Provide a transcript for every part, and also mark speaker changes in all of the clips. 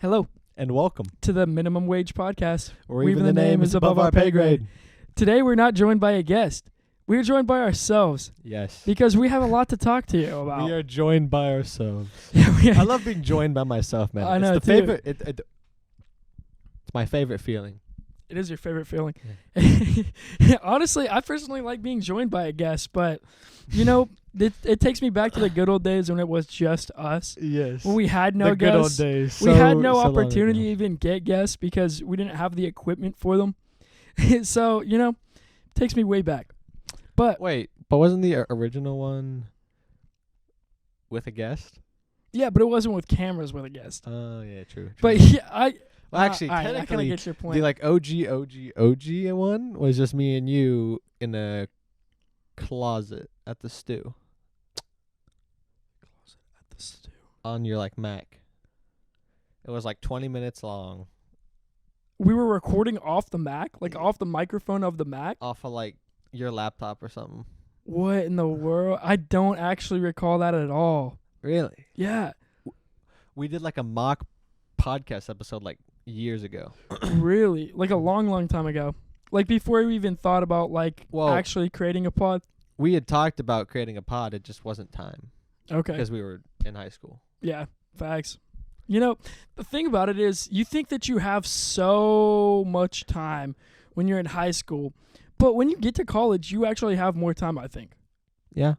Speaker 1: Hello
Speaker 2: And welcome.
Speaker 1: to the Minimum Wage Podcast,
Speaker 2: Or even the name is above our pay grade.
Speaker 1: Today we're not joined by a guest. We're joined by ourselves
Speaker 2: Yes.
Speaker 1: because we have a lot to talk to you about.
Speaker 2: We are joined by ourselves.
Speaker 1: Yeah,
Speaker 2: I love being joined by myself, man.
Speaker 1: I know,
Speaker 2: it's the
Speaker 1: too.
Speaker 2: favorite. It's my favorite feeling.
Speaker 1: It is your favorite feeling. Honestly, I personally like being joined by a guest, but, it takes me back to the good old days when it was just us.
Speaker 2: Yes.
Speaker 1: When we had no
Speaker 2: the good old
Speaker 1: guests.
Speaker 2: days.
Speaker 1: We had no
Speaker 2: so long
Speaker 1: opportunity to
Speaker 2: ago.
Speaker 1: even get guests because we didn't have the equipment for them. So, takes me way back. But
Speaker 2: Wait, but wasn't the original one with a guest?
Speaker 1: yeah, but it wasn't with cameras with a guest.
Speaker 2: Oh, yeah, true.
Speaker 1: But yeah,
Speaker 2: well, actually,
Speaker 1: all right, I kind of
Speaker 2: technically,
Speaker 1: get your point.
Speaker 2: the OG one was just me and you in a closet at the stew on your Mac. It was 20 minutes long.
Speaker 1: We were recording off the Mac, off the microphone of the Mac.
Speaker 2: Off of your laptop or something.
Speaker 1: What in the world? I don't actually recall that at all.
Speaker 2: Really?
Speaker 1: Yeah,
Speaker 2: We did a mock podcast episode years ago.
Speaker 1: really, a long, long time ago. Before we even thought about
Speaker 2: Well-
Speaker 1: actually creating a pod.
Speaker 2: We had talked about creating a pod. It just wasn't time
Speaker 1: Okay.
Speaker 2: because we were in high school.
Speaker 1: Yeah, facts. The thing about it is you think that you have so much time when you're in high school, but when you get to college, you actually have more time, I think.
Speaker 2: Yeah.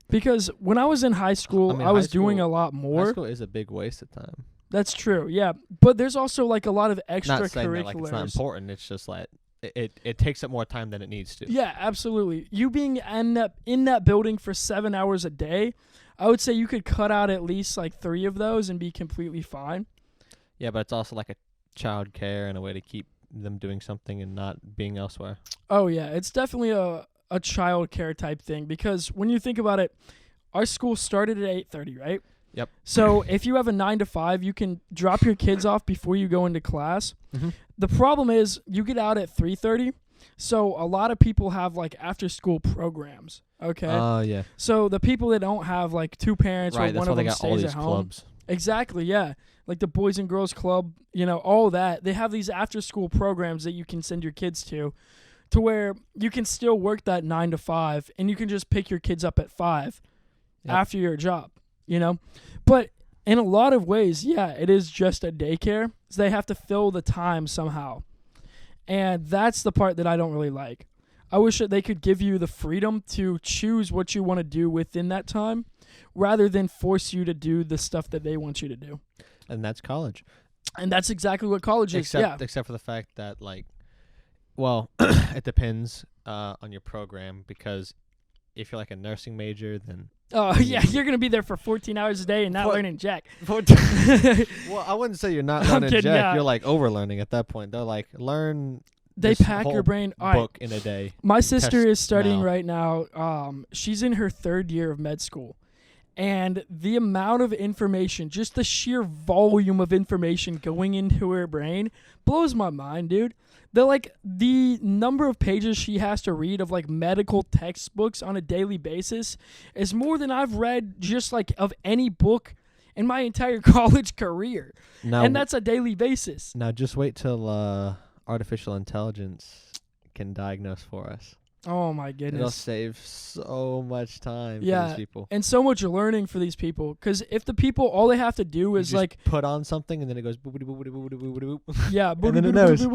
Speaker 1: Because when I was in high school, I was doing a lot
Speaker 2: High
Speaker 1: more.
Speaker 2: school is a big waste of time.
Speaker 1: That's true, yeah. But there's also a lot of
Speaker 2: Not saying that
Speaker 1: extracurriculars.
Speaker 2: it's not important. It's just it takes up more time than it needs to.
Speaker 1: Yeah, absolutely. You being in that building for 7 hours a day, I would say you could cut out at least 3 of those and be completely fine.
Speaker 2: Yeah, but it's also a child care and a way to keep them doing something and not being elsewhere.
Speaker 1: Oh yeah, it's definitely a child care type thing because when you think about it, our school started at 8:30, right?
Speaker 2: Yep.
Speaker 1: So if you have a 9 to 5, you can drop your kids off before you go into class.
Speaker 2: Mm-hmm.
Speaker 1: The problem is you get out at 3:30, so a lot of people have after school programs. Okay.
Speaker 2: Oh yeah.
Speaker 1: So the people that don't have 2 parents
Speaker 2: Right.
Speaker 1: or
Speaker 2: That's
Speaker 1: one
Speaker 2: why
Speaker 1: of
Speaker 2: they
Speaker 1: them
Speaker 2: got all
Speaker 1: stays
Speaker 2: these
Speaker 1: at home.
Speaker 2: clubs.
Speaker 1: Exactly, yeah. The Boys and Girls Club, all that. They have these after-school programs that you can send your kids to where you can still work that 9 to 5, and you can just pick your kids up at 5 after your job, But in a lot of ways, yeah, it is just a daycare. So they have to fill the time somehow. And that's the part that I don't really like. I wish that they could give you the freedom to choose what you want to do within that time rather than force you to do the stuff that they want you to do.
Speaker 2: And that's college.
Speaker 1: And that's exactly what college is.
Speaker 2: Except for the fact that it depends on your program, because if you're a nursing major, then
Speaker 1: Oh, yeah, you're going to be there for 14 hours a day and not learning jack.
Speaker 2: well, I wouldn't say you're not
Speaker 1: I'm
Speaker 2: learning
Speaker 1: kidding,
Speaker 2: jack.
Speaker 1: yeah.
Speaker 2: You're overlearning at that point. They're learn.
Speaker 1: They
Speaker 2: this
Speaker 1: pack
Speaker 2: whole
Speaker 1: your brain. All right.
Speaker 2: book in a day.
Speaker 1: My sister
Speaker 2: Test
Speaker 1: is studying
Speaker 2: now.
Speaker 1: right now. She's in her 3rd year of med school. And the amount of information, just the sheer volume of information going into her brain blows my mind, dude. The number of pages she has to read of medical textbooks on a daily basis is more than I've read just of any book in my entire college career.
Speaker 2: Now,
Speaker 1: And that's a daily basis.
Speaker 2: now just wait till artificial intelligence can diagnose for us.
Speaker 1: Oh my
Speaker 2: It'll
Speaker 1: goodness.
Speaker 2: save so much time for
Speaker 1: Yeah.
Speaker 2: these people.
Speaker 1: And so much learning for these people. Because if the people, all they have to do
Speaker 2: You
Speaker 1: is
Speaker 2: just put on something and then it goes boop boop boop boop boop boop boop.
Speaker 1: yeah.
Speaker 2: And then it knows.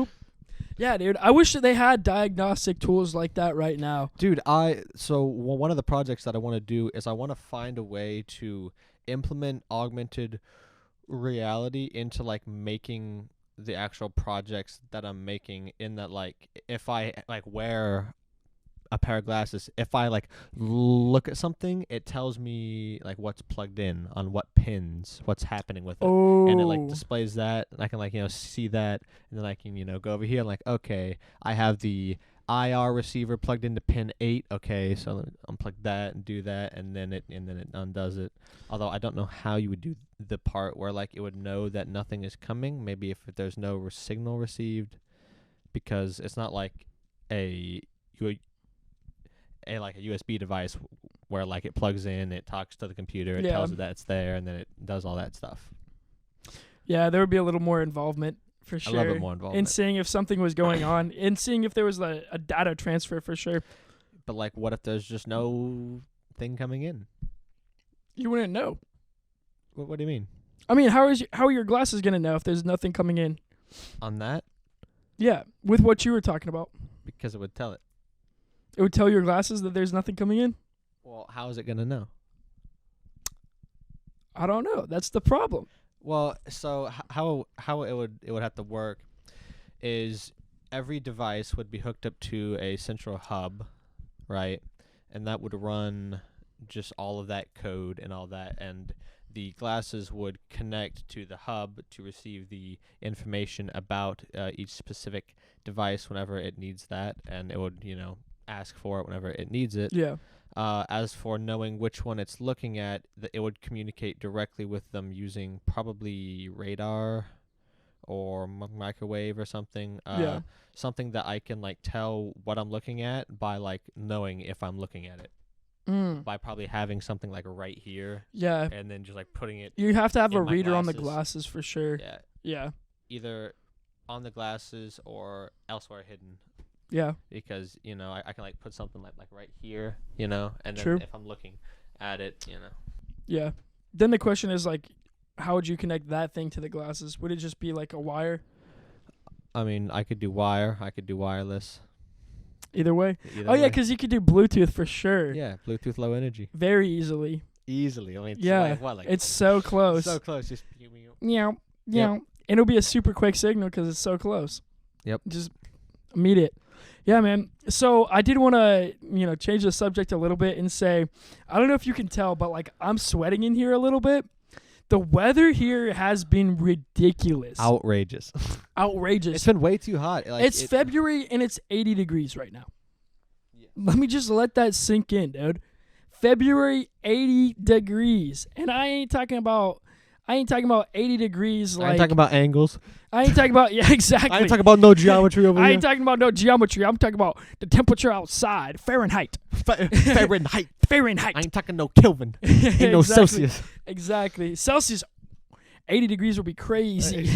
Speaker 1: Yeah, dude. I wish that they had diagnostic tools like that right now.
Speaker 2: Dude, one of the projects that I want to do is I want to find a way to implement augmented reality into making the actual projects that I'm making, in that if I wear a pair of glasses, if I look at something, it tells me what's plugged in on what pins, what's happening with it.
Speaker 1: Oh.
Speaker 2: And it displays that, and I can see that, and then I can go over here and okay, I have the IR receiver plugged into pin 8. Okay, so let me unplug that and do that, and then it undoes it. Although I don't know how you would do the part where it would know that nothing is coming. Maybe if there's no signal received, because it's not a USB device where it plugs in, it talks to the computer, it tells it that it's there, and then it does all that stuff.
Speaker 1: Yeah, there would be a little more involvement for
Speaker 2: A
Speaker 1: sure.
Speaker 2: little bit more
Speaker 1: In
Speaker 2: involvement.
Speaker 1: seeing if something was going on, and seeing if there was a data transfer for sure.
Speaker 2: But like, what if there's just no thing coming in?
Speaker 1: You wouldn't know.
Speaker 2: What do you mean?
Speaker 1: I mean, how are your glasses gonna know if there's nothing coming in?
Speaker 2: On that?
Speaker 1: Yeah, with what you were talking about,
Speaker 2: Because it would tell it.
Speaker 1: it would tell your glasses that there's nothing coming in.
Speaker 2: Well, how is it gonna know?
Speaker 1: I don't know. That's the problem.
Speaker 2: Well, so how it would have to work is every device would be hooked up to a central hub, right? And that would run just all of that code and all that, and the glasses would connect to the hub to receive the information about each specific device whenever it needs that, and it would, ask for it whenever it needs it.
Speaker 1: Yeah.
Speaker 2: As for knowing which one it's looking at, it would communicate directly with them using probably radar or microwave or something.
Speaker 1: Yeah.
Speaker 2: Something that I can like tell what I'm looking at by like knowing if I'm looking at it. By probably having something like right here.
Speaker 1: Yeah.
Speaker 2: And then just like putting it.
Speaker 1: You have to have
Speaker 2: in
Speaker 1: a
Speaker 2: my
Speaker 1: reader on the
Speaker 2: glasses.
Speaker 1: glasses for sure.
Speaker 2: Yeah.
Speaker 1: Yeah.
Speaker 2: Either on the glasses or elsewhere hidden.
Speaker 1: Yeah.
Speaker 2: Because I can like put something like right here, and then
Speaker 1: True.
Speaker 2: if I'm looking at it,
Speaker 1: Yeah. Then the question is like, how would you connect that thing to the glasses? Would it just be like a wire?
Speaker 2: I mean, I could do wire, I could do wireless.
Speaker 1: Either way.
Speaker 2: Either
Speaker 1: Oh yeah,
Speaker 2: way.
Speaker 1: because you could do Bluetooth for sure.
Speaker 2: Yeah, Bluetooth Low Energy.
Speaker 1: Very easily.
Speaker 2: Easily. I mean, it's
Speaker 1: Yeah.
Speaker 2: like, what, like
Speaker 1: It's so close.
Speaker 2: so close. Just
Speaker 1: Yeah. Yeah. And it'll be a super quick signal because it's so close.
Speaker 2: Yep.
Speaker 1: Just immediate. Yeah, man. So I did want to, change the subject a little bit and say, I don't know if you can tell, but like I'm sweating in here a little bit. The weather here has been ridiculous.
Speaker 2: outrageous.
Speaker 1: Outrageous.
Speaker 2: It's been way too hot. Like,
Speaker 1: It's February and it's 80 degrees right now.
Speaker 2: Yeah.
Speaker 1: Let me just let that sink in, dude. February, 80 degrees. And I ain't talking about 80 degrees like
Speaker 2: I ain't talking about angles.
Speaker 1: I ain't talking about yeah, exactly.
Speaker 2: I ain't talking about no geometry over
Speaker 1: I
Speaker 2: here.
Speaker 1: ain't talking about no geometry. I'm talking about the temperature outside. Fahrenheit.
Speaker 2: Fahrenheit.
Speaker 1: Fahrenheit.
Speaker 2: I ain't talking no Kelvin. Ain't no
Speaker 1: Exactly.
Speaker 2: Celsius.
Speaker 1: Exactly. Celsius 80 degrees would be crazy.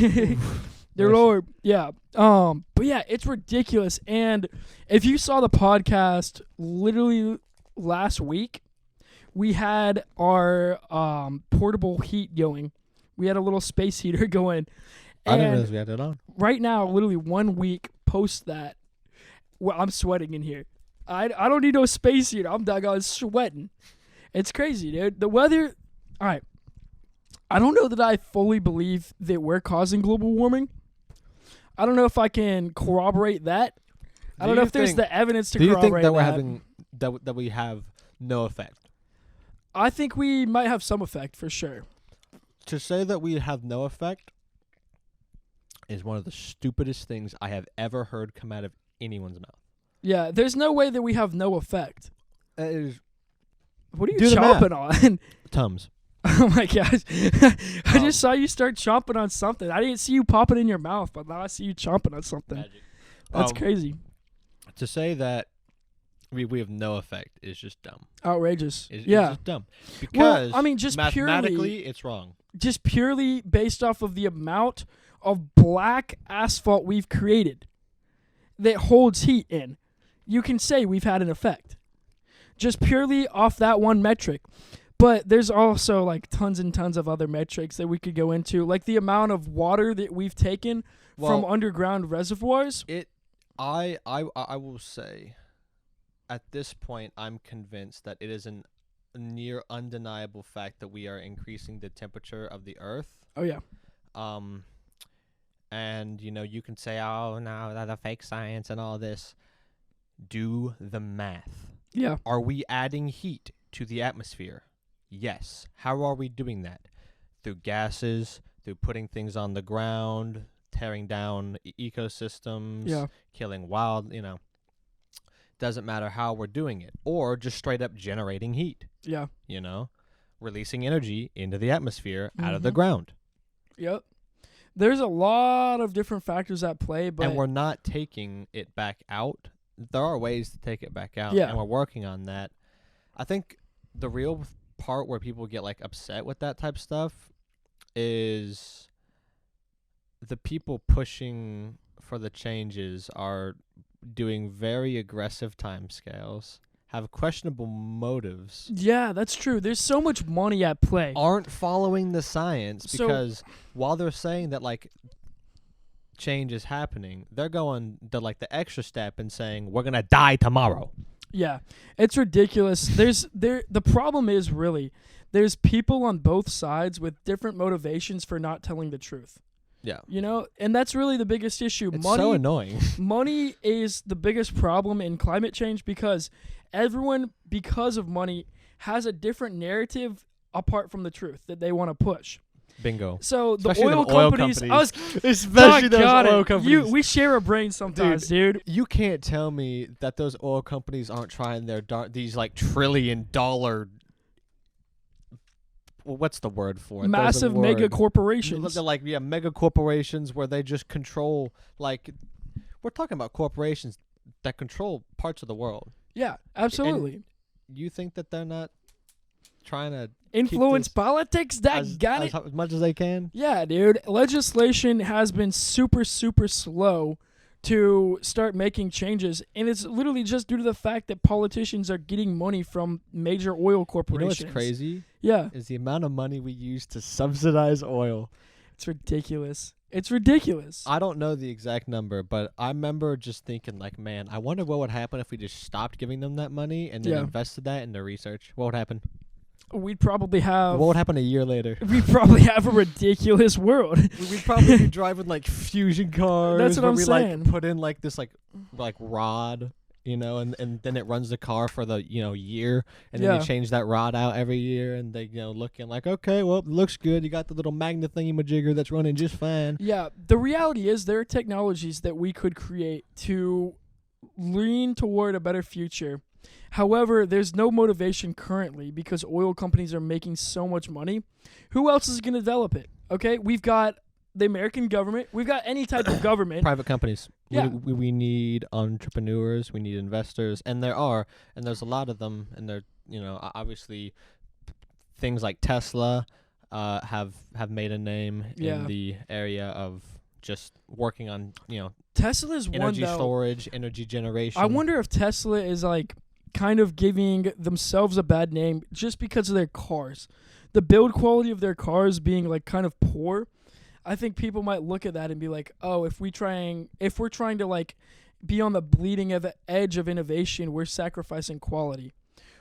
Speaker 1: Dear
Speaker 2: Yes.
Speaker 1: Lord. Yeah. But yeah, it's ridiculous. And if you saw the podcast literally last week, we had our portable heat going. We had a little space heater going.
Speaker 2: I didn't
Speaker 1: And
Speaker 2: realize we had that on.
Speaker 1: right now, literally 1 week post that, well, I'm sweating in here. I don't need no space heater. I'm doggone sweating. It's crazy, dude. The weather. All right. I don't know that I fully believe that we're causing global warming. I don't know if I can corroborate that. I don't know if there's the evidence to
Speaker 2: Do you
Speaker 1: corroborate
Speaker 2: think that we're
Speaker 1: that.
Speaker 2: having that we have no effect?
Speaker 1: I think we might have some effect for sure.
Speaker 2: To say that we have no effect is one of the stupidest things I have ever heard come out of anyone's mouth.
Speaker 1: Yeah, there's no way that we have no effect.
Speaker 2: It is
Speaker 1: What are you
Speaker 2: Do the math.
Speaker 1: chomping on?
Speaker 2: Tums.
Speaker 1: Oh my gosh. I just saw you start chomping on something. I didn't see you pop it in your mouth, but now I see you chomping on something.
Speaker 2: Magic.
Speaker 1: That's crazy.
Speaker 2: To say that we have no effect is just dumb.
Speaker 1: Outrageous.
Speaker 2: It's
Speaker 1: yeah.
Speaker 2: just dumb. Because
Speaker 1: I mean, just
Speaker 2: mathematically it's wrong.
Speaker 1: Just purely based off of the amount of black asphalt we've created that holds heat in, you can say we've had an effect. Just purely off that one metric. But there's also like tons and tons of other metrics that we could go into, like the amount of water that we've taken from underground reservoirs.
Speaker 2: I will say, at this point, I'm convinced that it is a near undeniable fact that we are increasing the temperature of the Earth.
Speaker 1: Oh yeah.
Speaker 2: And you can say, oh no, the fake science and all this. Do the math.
Speaker 1: Yeah.
Speaker 2: Are we adding heat to the atmosphere? Yes. How are we doing that? Through gases, through putting things on the ground, tearing down ecosystems, killing wild, Doesn't matter how we're doing it. Or just straight up generating heat.
Speaker 1: Yeah.
Speaker 2: Releasing energy into the atmosphere out of the ground.
Speaker 1: Yep. There's a lot of different factors at play, but
Speaker 2: And we're not taking it back out. There are ways to take it back out,
Speaker 1: Yeah.
Speaker 2: and we're working on that. I think the real part where people get like upset with that type of stuff is the people pushing for the changes are doing very aggressive timescales, have questionable motives,
Speaker 1: Yeah, that's true. There's so much money at play.
Speaker 2: aren't following the science,
Speaker 1: So-
Speaker 2: because while they're saying that like change is happening, they're going the extra step and saying we're gonna die tomorrow.
Speaker 1: Yeah, it's ridiculous. The problem is really there's people on both sides with different motivations for not telling the truth.
Speaker 2: Yeah.
Speaker 1: You know, and that's really the biggest issue.
Speaker 2: It's so annoying.
Speaker 1: Money is the biggest problem in climate change because everyone, because of money, has a different narrative apart from the truth that they want to push.
Speaker 2: Bingo.
Speaker 1: So the
Speaker 2: Especially
Speaker 1: oil
Speaker 2: them oil
Speaker 1: companies,
Speaker 2: Especially those
Speaker 1: got
Speaker 2: oil
Speaker 1: it.
Speaker 2: companies.
Speaker 1: We share a brain sometimes, dude.
Speaker 2: You can't tell me that those oil companies aren't trying these like $1 trillion. What's the word for it?
Speaker 1: Massive mega corporations.
Speaker 2: They're like mega corporations where they just control like we're talking about corporations that control parts of the world.
Speaker 1: Yeah, absolutely.
Speaker 2: You think that they're not trying to
Speaker 1: influence politics?
Speaker 2: as much as they can?
Speaker 1: Yeah, dude. Legislation has been super, super slow to start making changes, and it's literally just due to the fact that politicians are getting money from major oil corporations.
Speaker 2: You know what's crazy?
Speaker 1: Yeah.
Speaker 2: Is the amount of money we use to subsidize oil.
Speaker 1: It's ridiculous. It's ridiculous.
Speaker 2: I don't know the exact number, but I remember just thinking like, man, I wonder what would happen if we just stopped giving them that money and then invested that into research. What would happen?
Speaker 1: We'd probably have...
Speaker 2: What would happen a year later?
Speaker 1: We'd probably have a ridiculous world.
Speaker 2: We'd probably be driving like fusion cars.
Speaker 1: That's what I'm saying.
Speaker 2: Like put in like this like rod, you know, and then it runs the car for the year, and then you change that rod out every year, and they looking like, okay, well, it looks good. You got the little magnet thingy-majigger that's running just fine.
Speaker 1: Yeah, the reality is there are technologies that we could create to lean toward a better future. However, there's no motivation currently because oil companies are making so much money. Who else is going to develop it? Okay, we've got the American government. We've got any type of government.
Speaker 2: Private companies.
Speaker 1: Yeah.
Speaker 2: We need entrepreneurs. We need investors. And there's a lot of them. And they're, obviously things like Tesla have made a name in the area of just working on,
Speaker 1: Tesla's
Speaker 2: energy storage, energy generation.
Speaker 1: I wonder if Tesla is like kind of giving themselves a bad name just because of their cars. The build quality of their cars being like kind of poor. I think people might look at that and be like, "Oh, if we're trying to like be on the bleeding edge of innovation, we're sacrificing quality,"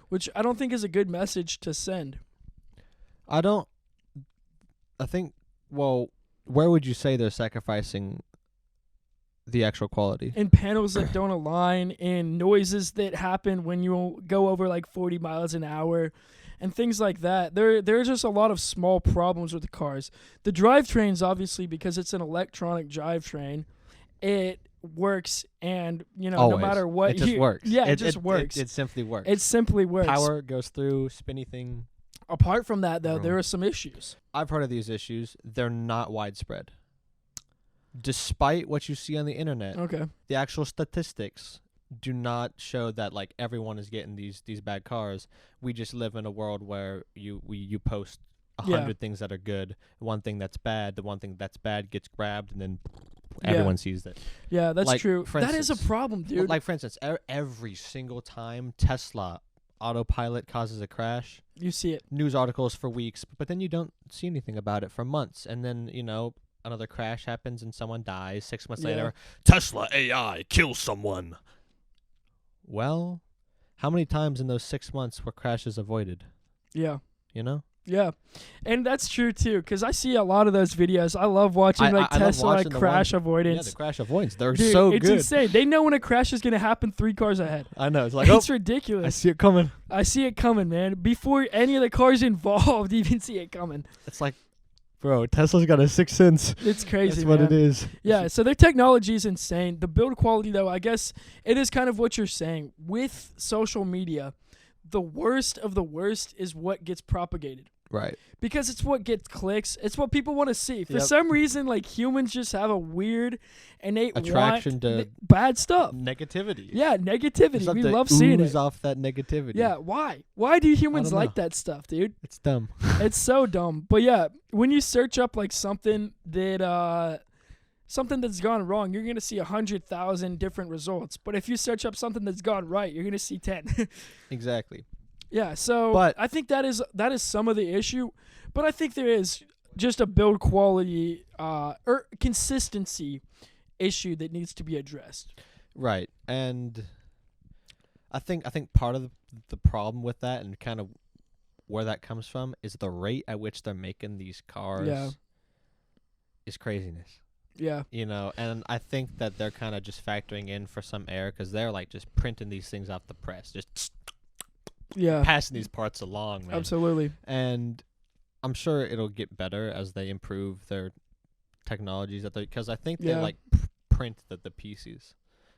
Speaker 1: which I don't think is a good message to send.
Speaker 2: Well, where would you say they're sacrificing the actual quality?
Speaker 1: In panels that don't align, in noises that happen when you go over like 40 miles an hour, and things like that. There's just a lot of small problems with the cars. The drivetrains, obviously, because it's an electronic drivetrain, it works, and
Speaker 2: Always.
Speaker 1: No matter what,
Speaker 2: it just works.
Speaker 1: Yeah, it just works.
Speaker 2: It simply works.
Speaker 1: It simply works.
Speaker 2: Power goes through, spinny thing.
Speaker 1: Apart from that, though, there are some issues.
Speaker 2: I've heard of these issues. They're not widespread. Despite what you see on the internet, the actual statistics do not show that like everyone is getting these bad cars. We just live in a world where you post 100 things that are good, one thing that's bad, the one thing that's bad gets grabbed, and then everyone sees it.
Speaker 1: Yeah, that's
Speaker 2: like,
Speaker 1: true.
Speaker 2: For
Speaker 1: that
Speaker 2: instance,
Speaker 1: is a problem, dude.
Speaker 2: Like for instance, every single time Tesla autopilot causes a crash,
Speaker 1: you see it.
Speaker 2: News articles for weeks, but then you don't see anything about it for months, and then another crash happens and someone dies. 6 months later, Tesla AI kills someone. Well, how many times in those 6 months were crashes avoided?
Speaker 1: Yeah.
Speaker 2: Yeah,
Speaker 1: and that's true too, because I see a lot of those videos. I love watching Tesla crash avoidance.
Speaker 2: Yeah, the crash avoidance. They're
Speaker 1: Dude,
Speaker 2: so good.
Speaker 1: It's insane. They know when a crash is going to happen 3 cars ahead.
Speaker 2: I know. It's like,
Speaker 1: it's ridiculous.
Speaker 2: I see it coming.
Speaker 1: I see it coming, man. Before any of the cars involved even see it coming.
Speaker 2: It's like, bro, Tesla's got a 6th sense.
Speaker 1: It's crazy,
Speaker 2: That's what it is.
Speaker 1: Yeah, so their technology is insane. The build quality, though, I guess it is kind of what you're saying. With social media, the worst of the worst is what gets propagated.
Speaker 2: Right.
Speaker 1: Because it's what gets clicks. It's what people want to see. For some reason, like, humans just have a weird innate
Speaker 2: attraction to
Speaker 1: bad stuff.
Speaker 2: Negativity.
Speaker 1: Yeah, negativity. We love seeing it.
Speaker 2: Off that negativity.
Speaker 1: Yeah, why? Why do humans like that stuff, dude?
Speaker 2: It's dumb.
Speaker 1: It's so dumb. But yeah, when you search up like something that something that's gone wrong, you're going to see 100,000 different results. But if you search up something that's gone right, you're going to see 10.
Speaker 2: Exactly.
Speaker 1: Yeah, so
Speaker 2: But
Speaker 1: I think that is some of the issue. But I think there is just a build quality or consistency issue that needs to be addressed.
Speaker 2: right, and I think part of the problem with that and kind of where that comes from is the rate at which they're making these cars is craziness.
Speaker 1: Yeah.
Speaker 2: You know, and I think that they're kind of just factoring in for some error because they're like just printing these things off the press, just passing these parts along, man.
Speaker 1: Absolutely.
Speaker 2: And I'm sure it'll get better as they improve their technologies because I think they like print the pieces,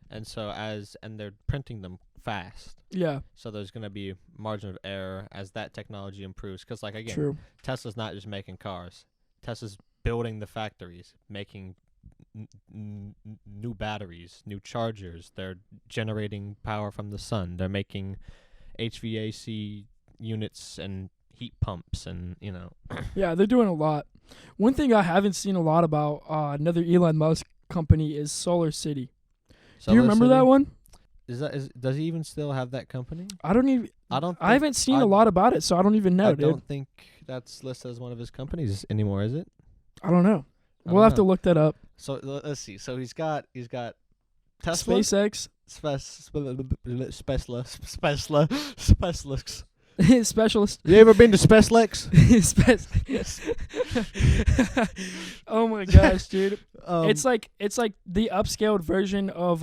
Speaker 2: and so and they're printing them fast.
Speaker 1: Yeah.
Speaker 2: So there's going to be margin of error as that technology improves. Because like again,
Speaker 1: True.
Speaker 2: Tesla's not just making cars. Tesla's building the factories, making new batteries, new chargers. They're generating power from the sun. They're making HVAC units and heat pumps, and you know.
Speaker 1: Yeah, they're doing a lot. One thing I haven't seen a lot about another Elon Musk company is Solar City. Do you remember that one?
Speaker 2: Does he even still have that company?
Speaker 1: I haven't seen a lot about it, so I don't even know.
Speaker 2: I don't think that's listed as one of his companies anymore, is it?
Speaker 1: I don't know. We'll have to look that up.
Speaker 2: So let's see. So he's got Tesla,
Speaker 1: SpaceX,
Speaker 2: Specialist.
Speaker 1: Specialist.
Speaker 2: You ever been to SpaceX?
Speaker 1: Oh my gosh, dude! It's like the upscaled version of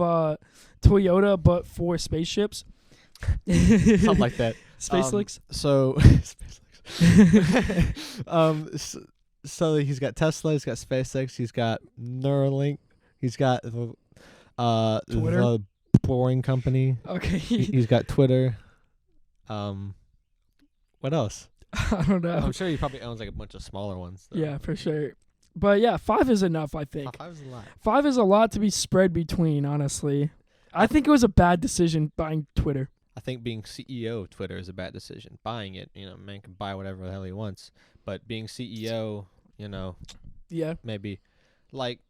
Speaker 1: Toyota, but for spaceships.
Speaker 2: Something like that.
Speaker 1: SpaceX.
Speaker 2: So he's got Tesla, he's got SpaceX, he's got Neuralink, he's got
Speaker 1: Twitter?
Speaker 2: the Boring Company.
Speaker 1: Okay.
Speaker 2: He's got Twitter. What else?
Speaker 1: I don't know.
Speaker 2: I'm sure he probably owns like a bunch of smaller ones, though.
Speaker 1: Yeah, for sure. But yeah, 5 is enough, I think.
Speaker 2: 5 is a lot.
Speaker 1: 5 is a lot to be spread between, honestly. I think it was a bad decision buying Twitter.
Speaker 2: I think being CEO of Twitter is a bad decision. Buying it, man can buy whatever the hell he wants. But being CEO,
Speaker 1: yeah,
Speaker 2: maybe, like,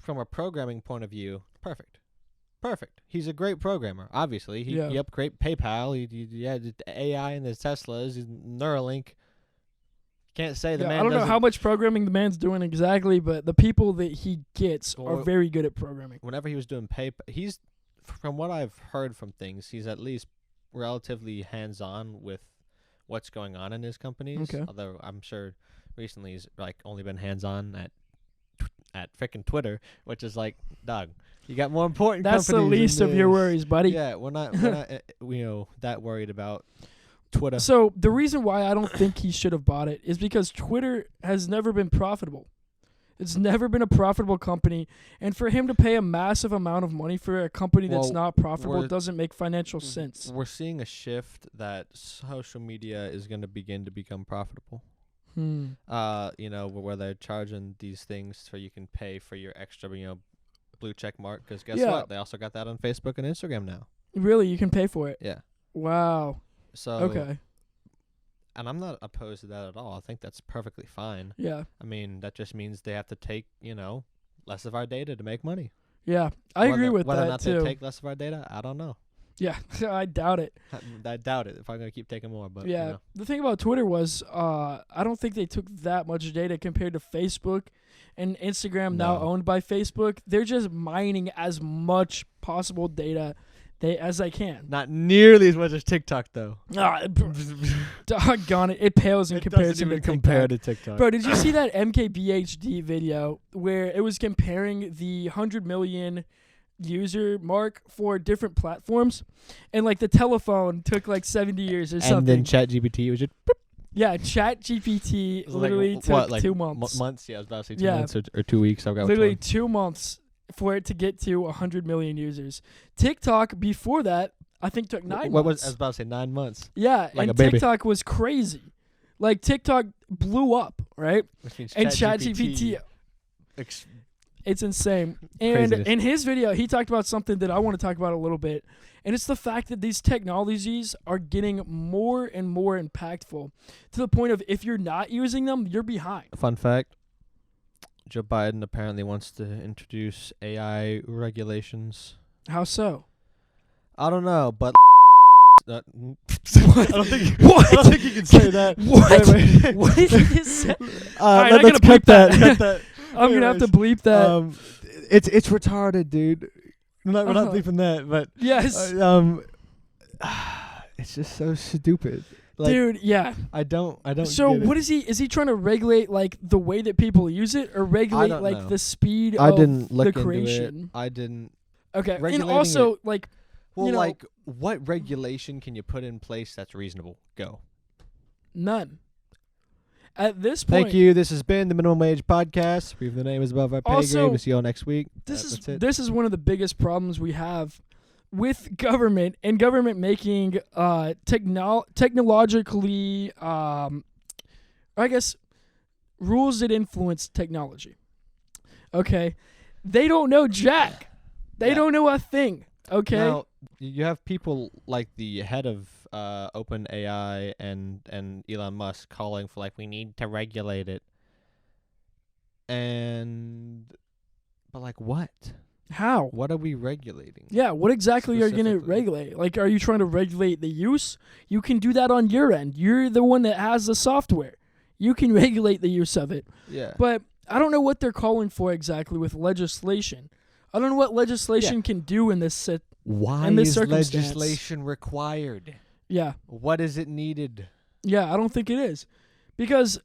Speaker 2: from a programming point of view, perfect. He's a great programmer. Obviously, he helped create PayPal. He had AI in his Teslas, Neuralink. Can't say the man.
Speaker 1: I don't know how much programming the man's doing exactly, but the people that he gets are very good at programming.
Speaker 2: Whenever he was doing PayPal, from what I've heard from things, he's at least relatively hands-on with what's going on in his companies.
Speaker 1: Okay.
Speaker 2: Although I'm sure recently he's like only been hands-on at frickin' Twitter, which is like, dog, you got more important
Speaker 1: That's
Speaker 2: companies.
Speaker 1: The least of your worries, buddy.
Speaker 2: Yeah, we're not that worried about Twitter.
Speaker 1: So the reason why I don't think he should have bought it is because Twitter has never been profitable. It's never been a profitable company, and for him to pay a massive amount of money for a company that's not profitable doesn't make financial sense.
Speaker 2: We're seeing a shift that social media is going to begin to become profitable. Where they're charging these things so you can pay for your extra, blue check mark. Because guess what? They also got that on Facebook and Instagram now.
Speaker 1: Really? You can pay for it?
Speaker 2: Yeah.
Speaker 1: Wow.
Speaker 2: So.
Speaker 1: Okay.
Speaker 2: And I'm not opposed to that at all. I think that's perfectly fine.
Speaker 1: Yeah.
Speaker 2: I mean, that just means they have to take, less of our data to make money.
Speaker 1: Yeah. I agree with that,
Speaker 2: Whether or not
Speaker 1: too.
Speaker 2: they take less of our data, I don't know.
Speaker 1: Yeah. I doubt it.
Speaker 2: I doubt it if I'm going to keep taking more. But
Speaker 1: yeah. The thing about Twitter was I don't think they took that much data compared to Facebook and Instagram, now owned by Facebook. They're just mining as much possible data as I can.
Speaker 2: Not nearly as much as TikTok, though.
Speaker 1: Doggone it. It pales in comparison to TikTok.
Speaker 2: Compare to TikTok.
Speaker 1: Bro, did you see that MKBHD video where it was comparing the 100 million user mark for different platforms? And, like, the telephone took, like, 70 years or something.
Speaker 2: And then ChatGPT was just...
Speaker 1: Yeah, ChatGPT literally took 2 months.
Speaker 2: Months? Yeah, I was about to say 2 months or 2 weeks.
Speaker 1: Literally 2 months for it to get to 100 million users. TikTok, before that, I think took 9 months.
Speaker 2: I was about to say 9 months.
Speaker 1: Yeah,
Speaker 2: like
Speaker 1: and TikTok was crazy. Like, TikTok blew up, right?
Speaker 2: Which means
Speaker 1: and ChatGPT... It's insane. And
Speaker 2: Craziness.
Speaker 1: In his video, he talked about something that I want to talk about a little bit. And it's the fact that these technologies are getting more and more impactful to the point of if you're not using them, you're behind.
Speaker 2: Fun fact. Joe Biden apparently wants to introduce AI regulations.
Speaker 1: How so?
Speaker 2: I don't know, but I don't think
Speaker 1: What?
Speaker 2: I don't think you can say that.
Speaker 1: What?
Speaker 2: Anyway.
Speaker 1: What did you just say? Alright, I'm
Speaker 2: let's
Speaker 1: gonna
Speaker 2: cut
Speaker 1: bleep that.
Speaker 2: Cut that.
Speaker 1: I'm gonna have to bleep that.
Speaker 2: It's retarded, dude. We're not
Speaker 1: Uh-huh.
Speaker 2: bleeping that, but
Speaker 1: Yes,
Speaker 2: it's just so stupid. Like,
Speaker 1: dude. Yeah.
Speaker 2: I don't.
Speaker 1: So
Speaker 2: get it.
Speaker 1: what is he? Is he trying to regulate like the way that people use it, or regulate
Speaker 2: don't
Speaker 1: like
Speaker 2: know.
Speaker 1: the speed
Speaker 2: I
Speaker 1: of
Speaker 2: didn't look
Speaker 1: the
Speaker 2: into
Speaker 1: creation?
Speaker 2: it. I didn't.
Speaker 1: Okay, and
Speaker 2: Regulating
Speaker 1: also like
Speaker 2: Well,
Speaker 1: you know,
Speaker 2: like, what regulation can you put in place that's reasonable? Go.
Speaker 1: none. At this point,
Speaker 2: Thank you. This has been the Minimum Wage Podcast. The name is above our pay
Speaker 1: Also,
Speaker 2: grade. We'll see you all next week.
Speaker 1: this
Speaker 2: That's it.
Speaker 1: is one of the biggest problems we have with government and government making technologically I guess rules that influence technology. Okay, they don't know jack. They
Speaker 2: Yeah.
Speaker 1: don't know a thing. Okay.
Speaker 2: Now, you have people like the head of OpenAI and Elon Musk calling for, like, we need to regulate it. But like, what?
Speaker 1: How?
Speaker 2: What are we regulating?
Speaker 1: Yeah, what exactly are you going to
Speaker 2: Specifically.
Speaker 1: regulate? Like, are you trying to regulate the use? You can do that on your end. You're the one that has the software. You can regulate the use of it.
Speaker 2: Yeah.
Speaker 1: But I don't know what they're calling for exactly with legislation. I don't know what legislation can do in this
Speaker 2: Why
Speaker 1: in this
Speaker 2: is
Speaker 1: circumstance.
Speaker 2: legislation required?
Speaker 1: Yeah.
Speaker 2: What is it needed?
Speaker 1: Yeah, I don't think it is. Because,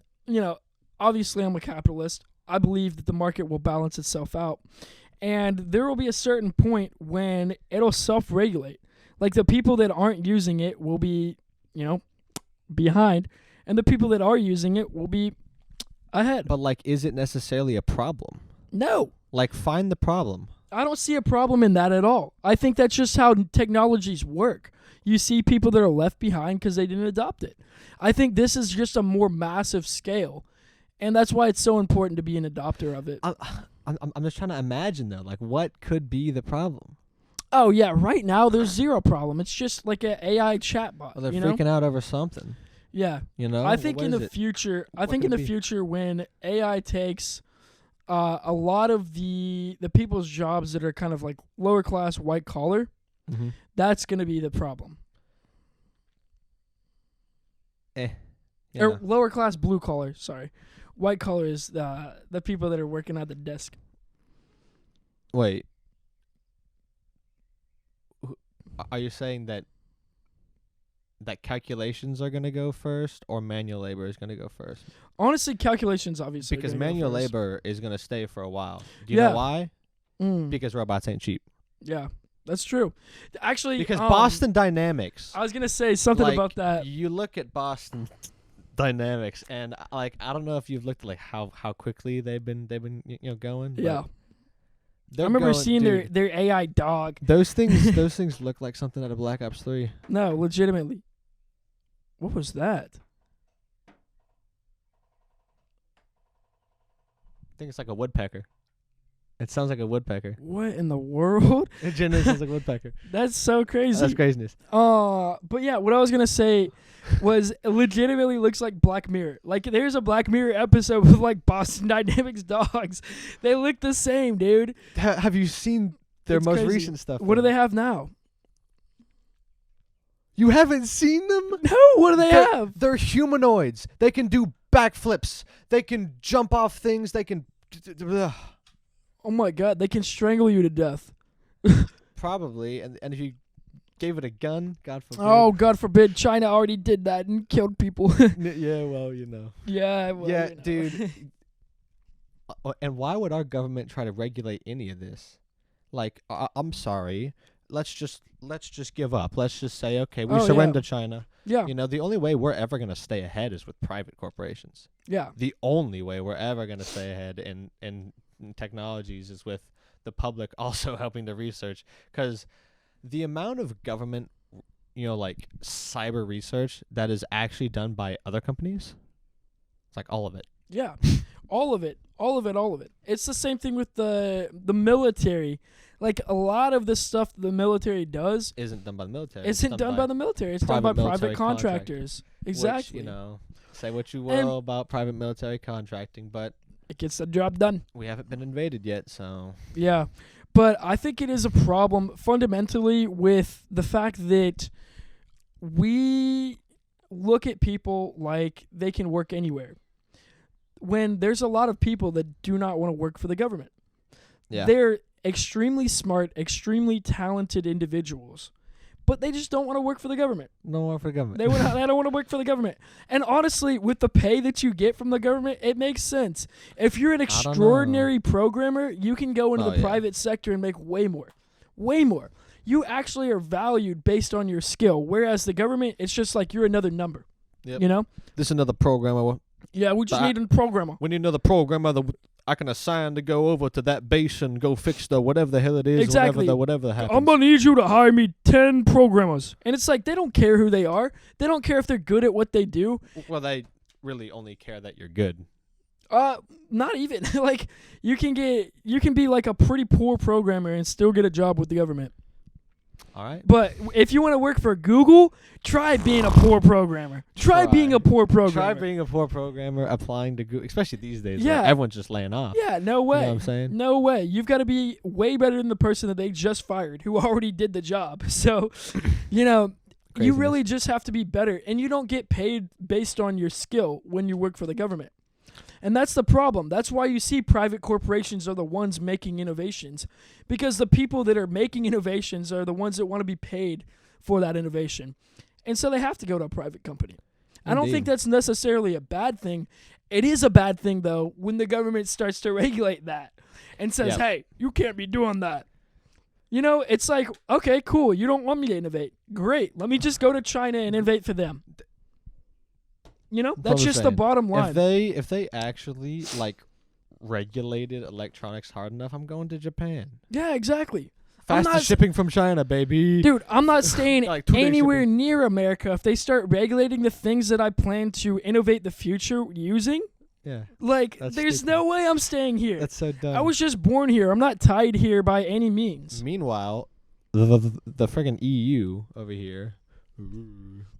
Speaker 1: obviously I'm a capitalist. I believe that the market will balance itself out. And there will be a certain point when it'll self-regulate. Like the people that aren't using it will be, behind. And the people that are using it will be ahead.
Speaker 2: But, like, is it necessarily a problem?
Speaker 1: No.
Speaker 2: Like, find the problem.
Speaker 1: I don't see a problem in that at all. I think that's just how technologies work. You see people that are left behind because they didn't adopt it. I think this is just a more massive scale. And that's why it's so important to be an adopter of it.
Speaker 2: I'm just trying to imagine, though, like, what could be the problem?
Speaker 1: Oh, yeah. Right now, there's zero problem. It's just like an AI chatbot.
Speaker 2: Well, they're freaking out over something.
Speaker 1: Yeah.
Speaker 2: You know?
Speaker 1: I think
Speaker 2: What
Speaker 1: in
Speaker 2: is
Speaker 1: the
Speaker 2: it?
Speaker 1: future,
Speaker 2: What could it be?
Speaker 1: future when AI takes a lot of the people's jobs that are kind of like lower class white collar,
Speaker 2: Mm-hmm.
Speaker 1: that's going to be the problem.
Speaker 2: You
Speaker 1: Or
Speaker 2: know.
Speaker 1: lower class blue collar, sorry. White collar is the people that are working at the desk.
Speaker 2: Wait. Are you saying that calculations are going to go first, or manual labor is going to go first?
Speaker 1: Honestly, calculations obviously.
Speaker 2: Because
Speaker 1: are gonna go
Speaker 2: manual
Speaker 1: first.
Speaker 2: labor is going to stay for a while. Do you
Speaker 1: Yeah.
Speaker 2: know why? Because robots ain't cheap.
Speaker 1: Yeah, that's true. Actually,
Speaker 2: Because Boston Dynamics.
Speaker 1: I was gonna say something
Speaker 2: like,
Speaker 1: about that.
Speaker 2: You look at Boston Dynamics, and like, I don't know if you've looked at like how quickly they've been going. but
Speaker 1: Yeah, I
Speaker 2: they're
Speaker 1: remember
Speaker 2: going-
Speaker 1: seeing
Speaker 2: dude,
Speaker 1: their AI dog.
Speaker 2: those things look like something out of Black Ops 3.
Speaker 1: No, legitimately. What was that?
Speaker 2: I think it's like a woodpecker. It sounds like a woodpecker.
Speaker 1: What in the world?
Speaker 2: It genuinely sounds like a woodpecker.
Speaker 1: That's so crazy.
Speaker 2: That's craziness.
Speaker 1: But yeah, what I was gonna say was it legitimately looks like Black Mirror. Like there's a Black Mirror episode with like Boston Dynamics dogs. They look the same, dude.
Speaker 2: Have you seen their
Speaker 1: It's
Speaker 2: most
Speaker 1: crazy.
Speaker 2: recent stuff?
Speaker 1: What do
Speaker 2: though?
Speaker 1: they have now?
Speaker 2: You haven't seen them?
Speaker 1: No, what do they have?
Speaker 2: They're humanoids. They can do backflips. They can jump off things. They can.
Speaker 1: Oh my god, they can strangle you to death.
Speaker 2: Probably, and if you gave it a gun, God forbid.
Speaker 1: Oh, God forbid, China already did that and killed people.
Speaker 2: Yeah, well, you know.
Speaker 1: Yeah, well,
Speaker 2: Yeah,
Speaker 1: you know.
Speaker 2: dude. And why would our government try to regulate any of this? Like, I'm sorry. Let's just give up. Let's just say, okay, we
Speaker 1: Oh,
Speaker 2: surrender
Speaker 1: yeah.
Speaker 2: China.
Speaker 1: Yeah,
Speaker 2: You know, the only way we're ever gonna stay ahead is with private corporations.
Speaker 1: yeah,
Speaker 2: The only way we're ever gonna stay ahead in technologies is with the public also helping the research, because the amount of government, like cyber research that is actually done by other companies, it's like all of it.
Speaker 1: yeah. All of it. It's the same thing with the military. Like a lot of the stuff the military does
Speaker 2: Isn't done by the military.
Speaker 1: isn't done by the military. It's done by
Speaker 2: private
Speaker 1: private
Speaker 2: military
Speaker 1: contractors. Exactly.
Speaker 2: Which, say what you will about private military contracting, but
Speaker 1: It gets the job done.
Speaker 2: We haven't been invaded yet, so
Speaker 1: Yeah. But I think it is a problem fundamentally with the fact that we look at people like they can work anywhere, when there's a lot of people that do not want to work for the government.
Speaker 2: yeah.
Speaker 1: They're extremely smart, extremely talented individuals, but they just don't want to work for the government.
Speaker 2: No more for government.
Speaker 1: They don't want to work for the government. And honestly, with the pay that you get from the government, it makes sense. If you're an extraordinary programmer, you can go into the private sector and make way more. Way more. You actually are valued based on your skill, whereas the government, it's just like you're another number.
Speaker 2: Yep.
Speaker 1: You know?
Speaker 2: This is another programmer.
Speaker 1: Yeah, we just need a programmer.
Speaker 2: We need another programmer that I can assign to go over to that base and go fix the whatever the hell it is.
Speaker 1: Exactly.
Speaker 2: Whatever happens.
Speaker 1: I'm going to need you to hire me 10 programmers. And it's like they don't care who they are. They don't care if they're good at what they do.
Speaker 2: Well, they really only care that you're good.
Speaker 1: Not even. Like, you can be like a pretty poor programmer and still get a job with the government.
Speaker 2: All right.
Speaker 1: But if you want to work for Google, try being a poor programmer. Try being a poor programmer.
Speaker 2: Try being a poor programmer, applying to Google, especially these days.
Speaker 1: Yeah.
Speaker 2: Where everyone's just laying off.
Speaker 1: Yeah, no way.
Speaker 2: You know what I'm saying?
Speaker 1: No way. You've got to be way better than the person that they just fired who already did the job. So, you really just have to be better. And you don't get paid based on your skill when you work for the government. And that's the problem. That's why you see private corporations are the ones making innovations, because the people that are making innovations are the ones that want to be paid for that innovation. And so they have to go to a private company. I don't think that's necessarily a bad thing. It is a bad thing, though, when the government starts to regulate that and says, hey, you can't be doing that. It's like, okay, cool. You don't want me to innovate. Great. Let me just go to China and innovate for them. That's just the bottom line.
Speaker 2: If they actually regulated electronics hard enough, I'm going to Japan.
Speaker 1: Yeah, exactly.
Speaker 2: Fastest shipping from China, baby.
Speaker 1: Dude, I'm not staying anywhere
Speaker 2: shipping.
Speaker 1: near America. If they start regulating the things that I plan to innovate the future using,
Speaker 2: yeah,
Speaker 1: there's
Speaker 2: stupid.
Speaker 1: No way I'm staying here.
Speaker 2: That's so dumb.
Speaker 1: I was just born here. I'm not tied here by any means.
Speaker 2: Meanwhile, the friggin' EU over here.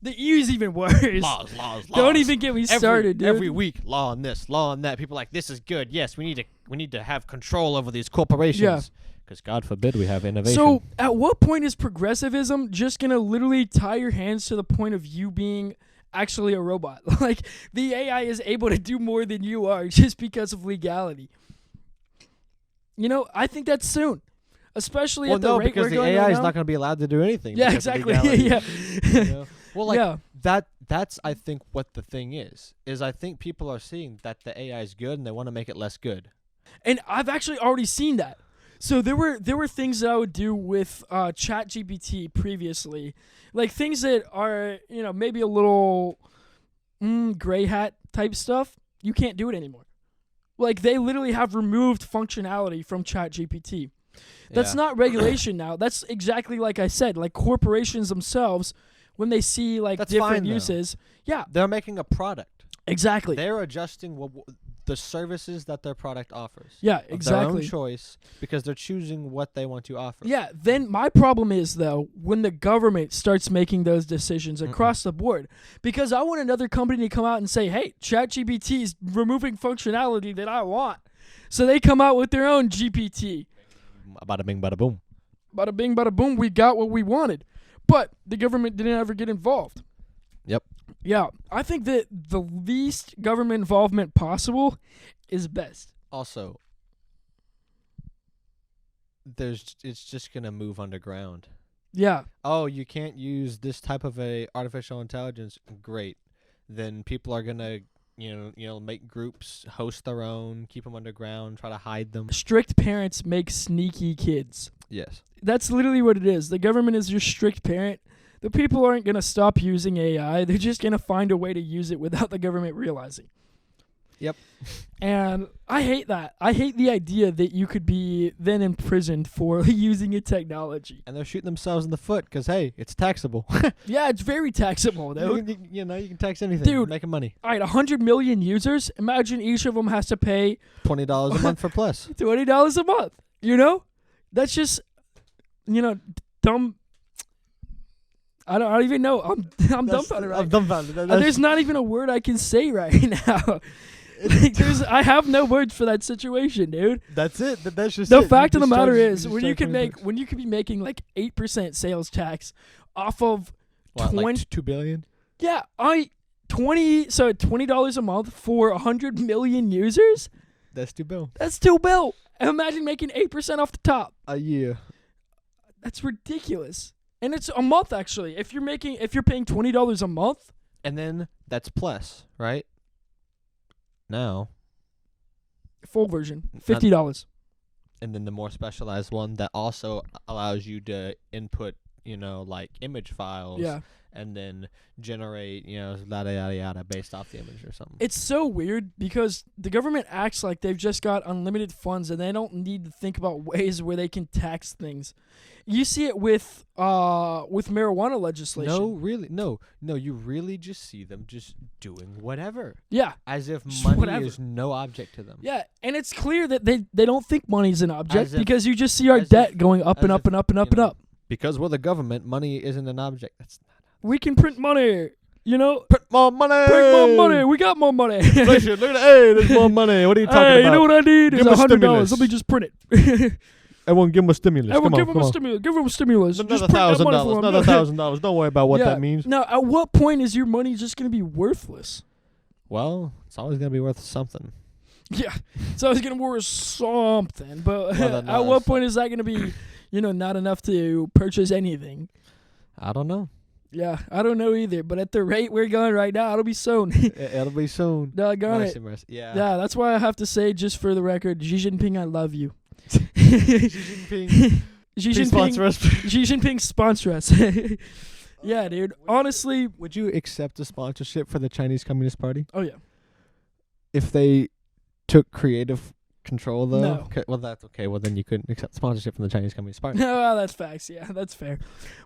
Speaker 1: The EU's even worse.
Speaker 2: Laws.
Speaker 1: Don't even get me started, dude.
Speaker 2: Every week, law on this, law on that. People are like, this is good. Yes, we need to have control over these corporations. Yeah. Because God forbid we have innovation.
Speaker 1: So at what point is progressivism just going to literally tie your hands to the point of you being actually a robot? Like, the AI is able to do more than you are just because of legality. I think that's soon. Especially at the rate we're going right now.
Speaker 2: Because the AI is not going to be allowed to do anything.
Speaker 1: Yeah, exactly. Yeah.
Speaker 2: Well, that's I think what the thing is I think people are seeing that the AI is good and they want to make it less good.
Speaker 1: And I've actually already seen that. So there were things that I would do with ChatGPT previously, like things that are maybe a little gray hat type stuff. You can't do it anymore. Like, they literally have removed functionality from ChatGPT. That's not regulation now. That's exactly like I said. Like, corporations themselves, when they see different uses,
Speaker 2: they're making a product.
Speaker 1: Exactly.
Speaker 2: They're adjusting the services that their product offers.
Speaker 1: Yeah, exactly.
Speaker 2: Their own choice, because they're choosing what they want to offer.
Speaker 1: Yeah. Then my problem is, though, when the government starts making those decisions across the board, because I want another company to come out and say, "Hey, ChatGPT is removing functionality that I want," so they come out with their own GPT.
Speaker 2: Bada bing, bada boom.
Speaker 1: Bada bing, bada boom. We got what we wanted, but the government didn't ever get involved.
Speaker 2: Yep.
Speaker 1: Yeah, I think that the least government involvement possible is best.
Speaker 2: Also, it's just gonna move underground.
Speaker 1: Yeah.
Speaker 2: Oh, you can't use this type of a artificial intelligence. Great. Then people are gonna make groups, host their own, keep them underground, try to hide them.
Speaker 1: Strict parents make sneaky kids.
Speaker 2: Yes.
Speaker 1: That's literally what it is. The government is your strict parent. The people aren't going to stop using AI. They're just going to find a way to use it without the government realizing.
Speaker 2: Yep.
Speaker 1: And I hate that. I hate the idea that you could be then imprisoned for using a technology.
Speaker 2: And they're shooting themselves in the foot because, hey, it's taxable.
Speaker 1: Yeah, it's very taxable, though.
Speaker 2: You can tax anything.
Speaker 1: Dude,
Speaker 2: making money.
Speaker 1: All right, 100 million users. Imagine each of them has to pay
Speaker 2: $20 a month for Plus.
Speaker 1: $20 a month. That's just, dumb. I don't even know. I'm dumbfounded.
Speaker 2: I'm dumbfounded.
Speaker 1: There's not even a word I can say right now. I have no words for that situation, dude.
Speaker 2: That's it. That's just
Speaker 1: The
Speaker 2: it.
Speaker 1: fact
Speaker 2: You
Speaker 1: of the
Speaker 2: just
Speaker 1: matter
Speaker 2: charge-
Speaker 1: is,
Speaker 2: just
Speaker 1: when you
Speaker 2: charge
Speaker 1: can
Speaker 2: $20.
Speaker 1: when you could be making like 8% sales tax off of
Speaker 2: What,
Speaker 1: 20
Speaker 2: like $2 billion?
Speaker 1: yeah, $20 a month for 100 million users.
Speaker 2: That's $2 billion
Speaker 1: That's $2 billion. Imagine making 8% off the top.
Speaker 2: a year.
Speaker 1: That's ridiculous. And it's a month actually. If you're paying $20 a month,
Speaker 2: And then that's plus, right? Now,
Speaker 1: full version, $50.
Speaker 2: and then the more specialized one that also allows you to input, like image files.
Speaker 1: Yeah.
Speaker 2: And then generate, yada yada yada based off the image or something.
Speaker 1: It's so weird because the government acts like they've just got unlimited funds and they don't need to think about ways where they can tax things. You see it with marijuana legislation.
Speaker 2: No, really, no. You really just see them just doing whatever,
Speaker 1: Yeah.
Speaker 2: as if
Speaker 1: Just
Speaker 2: money
Speaker 1: whatever.
Speaker 2: is no object to them.
Speaker 1: Yeah, and it's clear that they don't think money's an object
Speaker 2: As if-
Speaker 1: because you just see our
Speaker 2: as
Speaker 1: debt
Speaker 2: if-
Speaker 1: going up and
Speaker 2: as
Speaker 1: up
Speaker 2: if,
Speaker 1: and up and up and up.
Speaker 2: Because we're the government, money isn't an object. That's
Speaker 1: We can print money,
Speaker 2: print more money.
Speaker 1: print more money. We got more money.
Speaker 2: Inflation, look at hey, there's more money. What are you talking
Speaker 1: Hey,
Speaker 2: about?
Speaker 1: you know what I need?
Speaker 2: Give
Speaker 1: Is
Speaker 2: him a
Speaker 1: $100.
Speaker 2: stimulus.
Speaker 1: Let me just print it.
Speaker 2: Everyone give him a stimulus.
Speaker 1: Everyone
Speaker 2: Come
Speaker 1: give
Speaker 2: on,
Speaker 1: him
Speaker 2: come
Speaker 1: a
Speaker 2: on.
Speaker 1: stimulus. Give him a stimulus.
Speaker 2: Another
Speaker 1: Just print that money
Speaker 2: $1,000.
Speaker 1: for him.
Speaker 2: Another $1,000. Don't worry about what
Speaker 1: Yeah.
Speaker 2: that means.
Speaker 1: Now, at what point is your money just going to be worthless?
Speaker 2: Well, it's always gonna be worth something.
Speaker 1: Yeah, it's always going to be worth something. But
Speaker 2: Well, then,
Speaker 1: at what point is that going to be, not enough to purchase anything?
Speaker 2: I don't know.
Speaker 1: Yeah, I don't know either. But at the rate we're going right now, it'll be soon.
Speaker 2: It'll be soon.
Speaker 1: Doggone
Speaker 2: Mercy,
Speaker 1: it.
Speaker 2: mercy. Yeah.
Speaker 1: Yeah, that's why I have to say, just for the record, Xi Jinping, I love you.
Speaker 2: Xi Jinping.
Speaker 1: Xi
Speaker 2: Please sponsor
Speaker 1: Jinping,
Speaker 2: us.
Speaker 1: Xi Jinping, sponsor us. Yeah, dude. Honestly,
Speaker 2: Would you accept a sponsorship for the Chinese Communist Party
Speaker 1: oh yeah.
Speaker 2: if they took creative control, though?
Speaker 1: No.
Speaker 2: Well, that's okay. Well, then you couldn't accept sponsorship from the Chinese Communist Party.
Speaker 1: No, well, that's facts. Yeah, that's fair.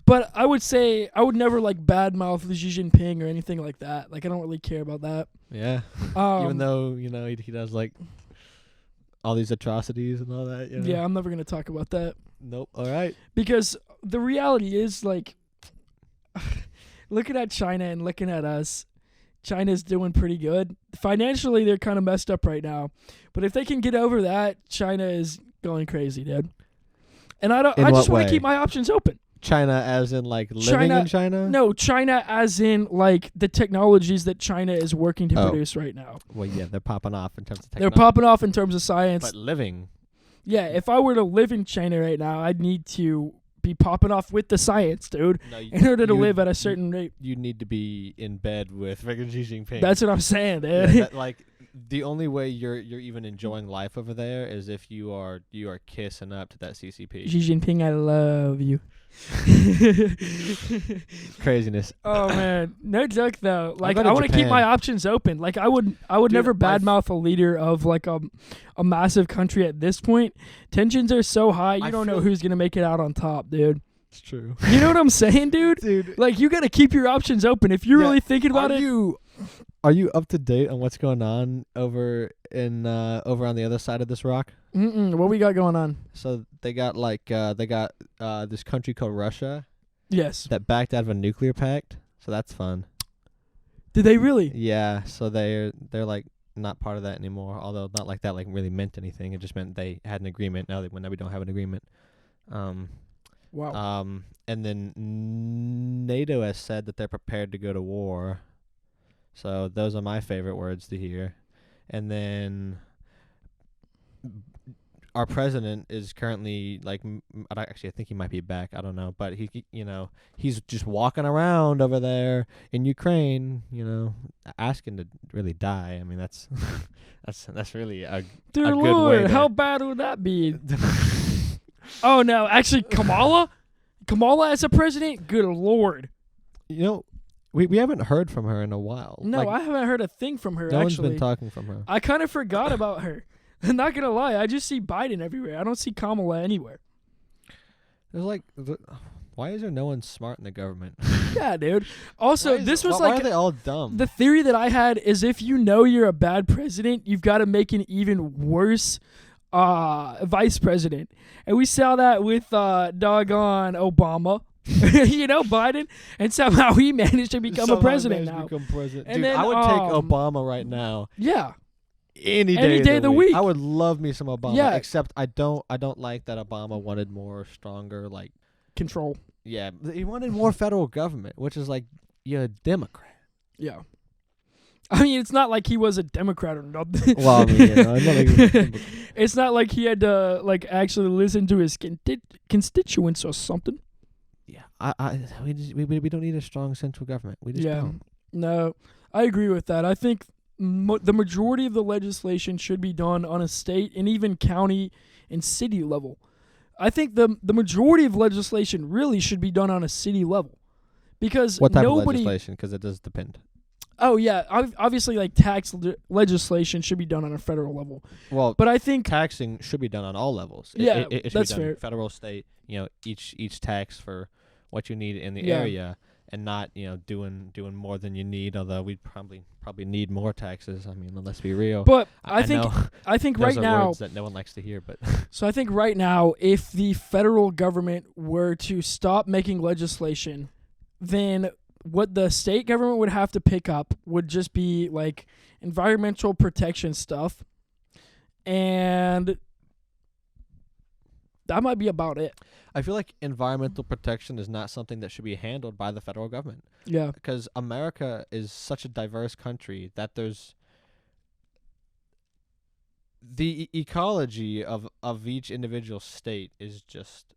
Speaker 1: But I would say I would never like badmouth Xi Jinping or anything like that. Like I don't really care about that.
Speaker 2: Yeah. Even though he does like all these atrocities and all that.
Speaker 1: Yeah, I'm never gonna talk about that
Speaker 2: Nope. All right.
Speaker 1: because the reality is like looking at China and looking at us. China's doing pretty good. Financially, they're kind of messed up right now. But if they can get over that, China is going crazy, dude. And I just want to keep my options open.
Speaker 2: China as in like living in China?
Speaker 1: No, China as in like the technologies that China is working to produce right now.
Speaker 2: Well, yeah, they're popping off in terms of
Speaker 1: They're
Speaker 2: technology.
Speaker 1: popping off in terms of science.
Speaker 2: But living.
Speaker 1: Yeah, if I were to live in China right now, I'd need to be popping off with the science, dude,
Speaker 2: No,
Speaker 1: in order to live at a certain rate.
Speaker 2: You need to be in bed with freaking Xi Jinping.
Speaker 1: That's what I'm saying,
Speaker 2: yeah,
Speaker 1: dude.
Speaker 2: like the only way you're even enjoying life over there is if you are kissing up to that CCP.
Speaker 1: Xi Jinping, I love you.
Speaker 2: Craziness.
Speaker 1: Oh man, no joke though. Like
Speaker 2: go to
Speaker 1: I want to keep
Speaker 2: Japan.
Speaker 1: my options open. Like I would
Speaker 2: Dude,
Speaker 1: never
Speaker 2: my
Speaker 1: badmouth a leader of like a massive country at this point. Tensions are so high, you
Speaker 2: I
Speaker 1: don't know
Speaker 2: feel-
Speaker 1: who's gonna make it out on top, dude.
Speaker 2: It's true.
Speaker 1: You know what I'm saying, dude?
Speaker 2: Dude,
Speaker 1: Like you gotta keep your options open. If you're
Speaker 2: Yeah,
Speaker 1: really thinking about it,
Speaker 2: Are you up to date on what's going on over on the other side of this rock?
Speaker 1: what we got going on?
Speaker 2: So they got this country called Russia
Speaker 1: Yes.
Speaker 2: that backed out of a nuclear pact. So that's fun.
Speaker 1: Did they really?
Speaker 2: Yeah. So they're like not part of that anymore. Although not like that like really meant anything. It just meant they had an agreement. Now we don't have an agreement.
Speaker 1: Wow.
Speaker 2: And then NATO has said that they're prepared to go to war. So those are my favorite words to hear. And then our president is currently like, actually I think he might be back. I don't know, but he's just walking around over there in Ukraine, asking to really die. I mean, that's that's really a
Speaker 1: Dear
Speaker 2: good way
Speaker 1: Lord,
Speaker 2: to-
Speaker 1: how bad would that be? Oh no, actually Kamala as a president? Good Lord.
Speaker 2: We haven't heard from her in a while.
Speaker 1: No,
Speaker 2: Like,
Speaker 1: I haven't heard a thing from her,
Speaker 2: no one's
Speaker 1: actually.
Speaker 2: been talking from her.
Speaker 1: I kind of forgot about her. I'm not going to lie. I just see Biden everywhere. I don't see Kamala anywhere.
Speaker 2: There's like, why is there no one smart in the government?
Speaker 1: Yeah, dude. Also,
Speaker 2: why are they all dumb?
Speaker 1: the theory that I had is if you know you're a bad president, you've got to make an even worse vice president. And we saw that with doggone Obama. Biden, and somehow he managed to become a president now.
Speaker 2: Become president.
Speaker 1: And
Speaker 2: Dude,
Speaker 1: then,
Speaker 2: I would take Obama right now.
Speaker 1: Yeah.
Speaker 2: Any
Speaker 1: Any day of the week.
Speaker 2: I would love me some Obama.
Speaker 1: Yeah.
Speaker 2: Except I don't like that Obama wanted more stronger like
Speaker 1: Control.
Speaker 2: yeah, he wanted more federal government, which is like you're a Democrat.
Speaker 1: Yeah. I mean, it's not like he was a Democrat or nothing.
Speaker 2: Well, I mean, it's not like he was a Democrat.
Speaker 1: It's not like he had to like actually listen to his constituents or something.
Speaker 2: Yeah, we don't need a strong central government. We just don't.
Speaker 1: No, I agree with that. I think the majority of the legislation should be done on a state and even county and city level. I think the majority of legislation really should be done on a city level, because
Speaker 2: What type of legislation? Because it does depend.
Speaker 1: Oh yeah, obviously like tax legislation should be done on a federal level.
Speaker 2: Well,
Speaker 1: but I think
Speaker 2: taxing should be done on all levels.
Speaker 1: Yeah,
Speaker 2: it should
Speaker 1: that's
Speaker 2: be done
Speaker 1: fair.
Speaker 2: Federal, state, each tax for what you need in the
Speaker 1: Yeah.
Speaker 2: area, and not doing more than you need. Although we probably need more taxes. I mean, let's be real.
Speaker 1: But
Speaker 2: I
Speaker 1: think
Speaker 2: know
Speaker 1: I think
Speaker 2: those
Speaker 1: right
Speaker 2: are
Speaker 1: now.
Speaker 2: words that no one likes to hear, but
Speaker 1: So I think right now, if the federal government were to stop making legislation, then what the state government would have to pick up would just be like environmental protection stuff, and that might be about it.
Speaker 2: I feel like environmental protection is not something that should be handled by the federal government.
Speaker 1: Yeah.
Speaker 2: Because America is such a diverse country that there's the ecology of each individual state is just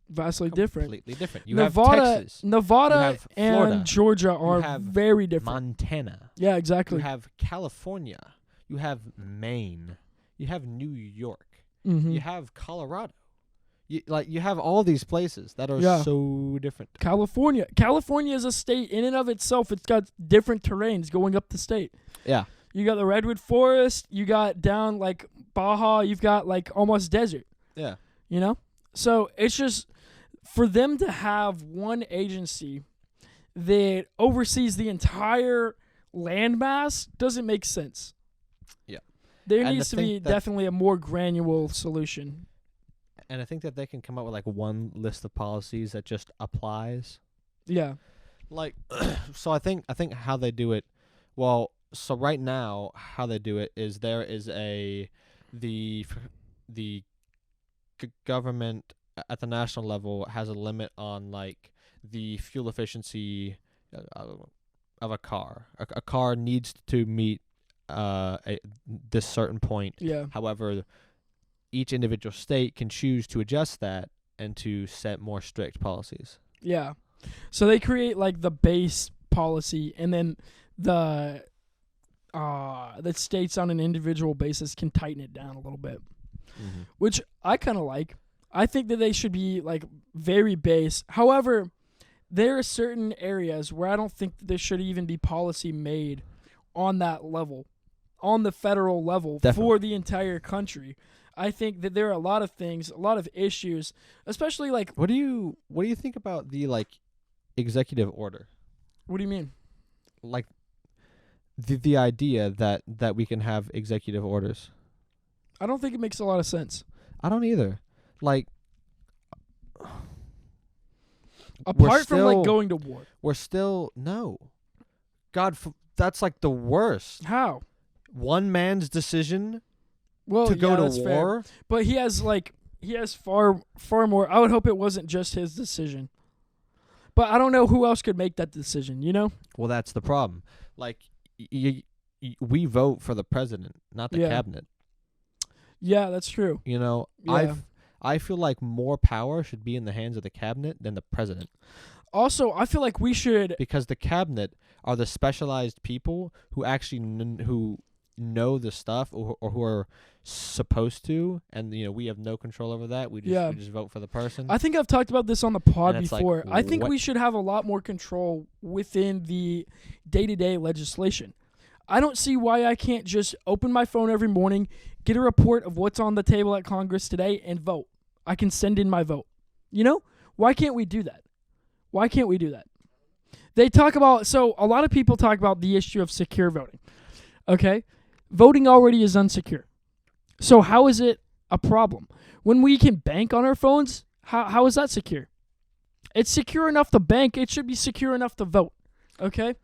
Speaker 1: Vastly different.
Speaker 2: completely different. You
Speaker 1: Nevada,
Speaker 2: have Texas,
Speaker 1: Nevada
Speaker 2: you have Florida,
Speaker 1: and Georgia
Speaker 2: you
Speaker 1: are
Speaker 2: have
Speaker 1: very different.
Speaker 2: Montana,
Speaker 1: Yeah, exactly.
Speaker 2: you have California, you have Maine, you have New York,
Speaker 1: Mm-hmm.
Speaker 2: you have Colorado. You have all these places that are
Speaker 1: Yeah.
Speaker 2: so different.
Speaker 1: California is a state in and of itself. It's got different terrains going up the state.
Speaker 2: Yeah.
Speaker 1: You got the redwood forest. You got down like Baja. You've got like almost desert.
Speaker 2: Yeah.
Speaker 1: So it's just for them to have one agency that oversees the entire landmass doesn't make sense.
Speaker 2: Yeah.
Speaker 1: There
Speaker 2: And
Speaker 1: needs
Speaker 2: to
Speaker 1: to be
Speaker 2: think that-
Speaker 1: definitely a more granular solution.
Speaker 2: And I think that they can come up with like one list of policies that just applies.
Speaker 1: Yeah.
Speaker 2: Like so I think how they do it, well, so right now how they do it is there is the government at the national level has a limit on like the fuel efficiency of a car. A car needs to meet this certain point.
Speaker 1: Yeah.
Speaker 2: However, each individual state can choose to adjust that and to set more strict policies.
Speaker 1: Yeah. So they create like the base policy, and then the states on an individual basis can tighten it down a little bit, which I kind of like. I think that they should be like very base. However, there are certain areas where I don't think that there should even be policy made on that level, on the federal level.
Speaker 2: Definitely.
Speaker 1: For the entire country. I think that there are a lot of things, a lot of issues, especially like.
Speaker 2: What do you think about the like executive order?
Speaker 1: What do you mean?
Speaker 2: Like the idea that we can have executive orders.
Speaker 1: I don't think it makes a lot of sense.
Speaker 2: I don't either. Like
Speaker 1: Apart from like going to war.
Speaker 2: We're still no. God, that's like the worst.
Speaker 1: How?
Speaker 2: One man's decision
Speaker 1: Well,
Speaker 2: to go
Speaker 1: yeah,
Speaker 2: to
Speaker 1: that's fair.
Speaker 2: war.
Speaker 1: But he has far more. I would hope it wasn't just his decision. But I don't know who else could make that decision,
Speaker 2: Well, that's the problem. Like we vote for the president, not the
Speaker 1: Yeah.
Speaker 2: cabinet.
Speaker 1: Yeah, that's true. Yeah.
Speaker 2: I feel like more power should be in the hands of the cabinet than the president,
Speaker 1: Also, I feel like we should.
Speaker 2: because the cabinet are the specialized people who actually who know the stuff or who are supposed to, and we have no control over that. We just vote for the person.
Speaker 1: I think I've talked about this on the pod
Speaker 2: And it's like,
Speaker 1: before. I think
Speaker 2: what-
Speaker 1: we should have a lot more control within the day-to-day legislation. I don't see why I can't just open my phone every morning, get a report of what's on the table at Congress today, and vote. I can send in my vote. Why can't we do that? Why can't we do that? They talk about, so a lot of people talk about the issue of secure voting. Okay? Voting already is unsecure. So how is it a problem? When we can bank on our phones, how is that secure? It's secure enough to bank. It should be secure enough to vote. Okay?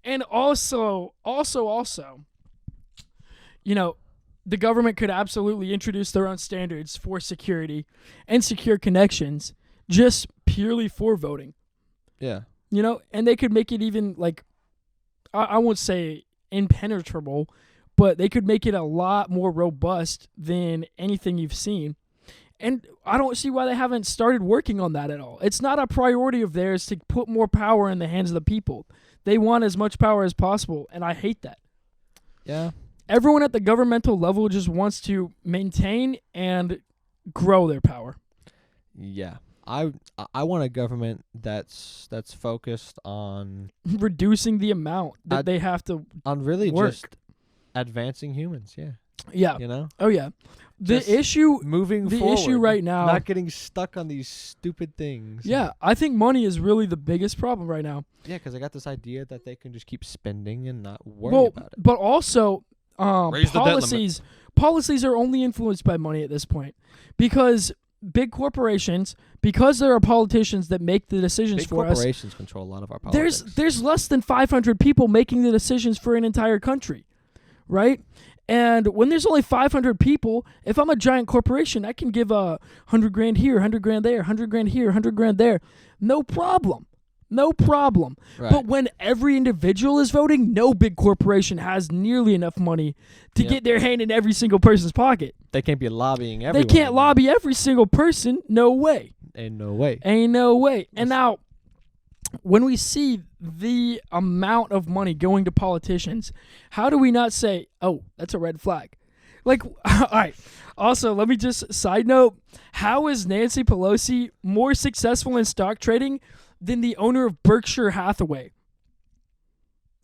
Speaker 1: And also, the government could absolutely introduce their own standards for security and secure connections just purely for voting.
Speaker 2: Yeah.
Speaker 1: You know, and they could make it even like, I won't say impenetrable, but they could make it a lot more robust than anything you've seen. And I don't see why they haven't started working on that at all. It's not a priority of theirs to put more power in the hands of the people. They want as much power as possible, and I hate that.
Speaker 2: Yeah.
Speaker 1: Everyone at the governmental level just wants to maintain and grow their power.
Speaker 2: Yeah. I want a government that's focused on
Speaker 1: reducing the amount that they have to
Speaker 2: really
Speaker 1: work.
Speaker 2: Just advancing humans. Yeah.
Speaker 1: Yeah.
Speaker 2: You know?
Speaker 1: Oh yeah. The
Speaker 2: Just
Speaker 1: issue
Speaker 2: moving
Speaker 1: the
Speaker 2: forward,
Speaker 1: issue right now,
Speaker 2: not getting stuck on these stupid things.
Speaker 1: Yeah, I think money is really the biggest problem right now.
Speaker 2: Yeah, because I got this idea that they can just keep spending and not worry about it.
Speaker 1: But also,
Speaker 2: Raise the debt limit.
Speaker 1: policies are only influenced by money at this point, because big corporations, because there are politicians that make the decisions
Speaker 2: Big
Speaker 1: for us.
Speaker 2: Corporations control a lot of our politics.
Speaker 1: There's less than 500 people making the decisions for an entire country, right? And when there's only 500 people, if I'm a giant corporation, I can give $100,000 here, $100,000 there, $100,000 here, $100,000 there, no problem. Right. But when every individual is voting, no big corporation has nearly enough money to get their hand in every single person's pocket.
Speaker 2: They can't be lobbying everyone.
Speaker 1: They can't lobby every single person. No way.
Speaker 2: Ain't no way.
Speaker 1: And now, when we see the amount of money going to politicians, how do we not say, oh, that's a red flag? Like, all right. Also, let me just side note, how is Nancy Pelosi more successful in stock trading than the owner of Berkshire Hathaway?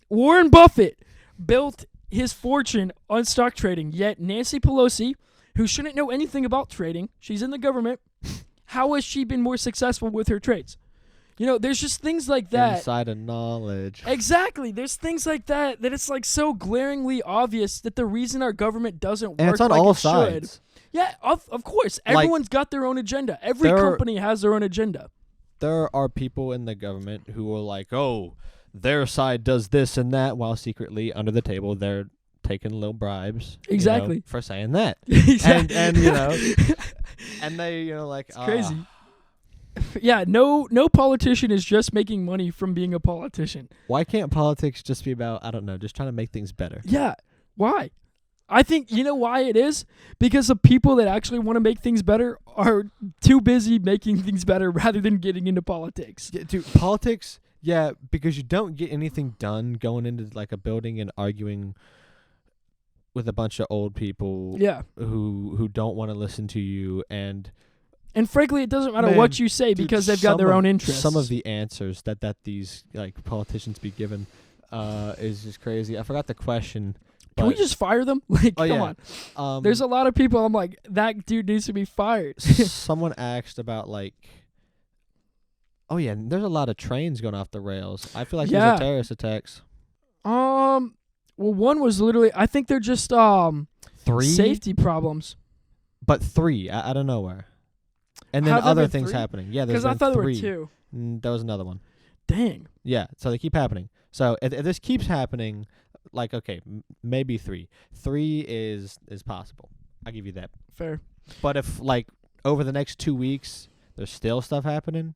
Speaker 1: Warren Buffett built his fortune on stock trading, yet Nancy Pelosi, who shouldn't know anything about trading, she's in the government, how has she been more successful with her trades? You know, there's just things like that.
Speaker 2: Insider knowledge.
Speaker 1: Exactly. There's things like that it's like so glaringly obvious that the reason our government doesn't work
Speaker 2: and it's on
Speaker 1: like
Speaker 2: all
Speaker 1: it
Speaker 2: sides.
Speaker 1: should. Yeah, of course. Everyone's got their own agenda. Every company has their own agenda.
Speaker 2: There are people in the government who are like, oh, their side does this and that, while secretly under the table they're taking little bribes.
Speaker 1: Exactly.
Speaker 2: For saying that.
Speaker 1: Exactly.
Speaker 2: And you know, and they, like,
Speaker 1: it's crazy. Yeah, no politician is just making money from being a politician.
Speaker 2: Why can't politics just be about, I don't know, just trying to make things better?
Speaker 1: Yeah. Why? I think, you know why it is? Because the people that actually want to make things better are too busy making things better rather than getting into politics.
Speaker 2: Yeah, dude, politics, yeah, because you don't get anything done going into like a building and arguing with a bunch of old people who don't want to listen to you. And
Speaker 1: frankly, it doesn't matter what you say because they've got their own interests.
Speaker 2: Some of the answers that these like politicians be given is just crazy. I forgot the question.
Speaker 1: Can we just fire them? Like, come on. There's a lot of people I'm like, that dude needs to be fired.
Speaker 2: Someone asked about like, oh yeah, there's a lot of trains going off the rails. I feel like these are terrorist attacks.
Speaker 1: Well, one was literally, I think they're just
Speaker 2: 3
Speaker 1: safety problems.
Speaker 2: But 3 out of nowhere. And then other things happening. Yeah, there's been 3. Because I thought there were 2. There was another one.
Speaker 1: Dang.
Speaker 2: Yeah, so they keep happening. So if this keeps happening, like, okay, maybe 3. 3 is possible. I'll give you that.
Speaker 1: Fair.
Speaker 2: But if, like, over the next 2 weeks, there's still stuff happening,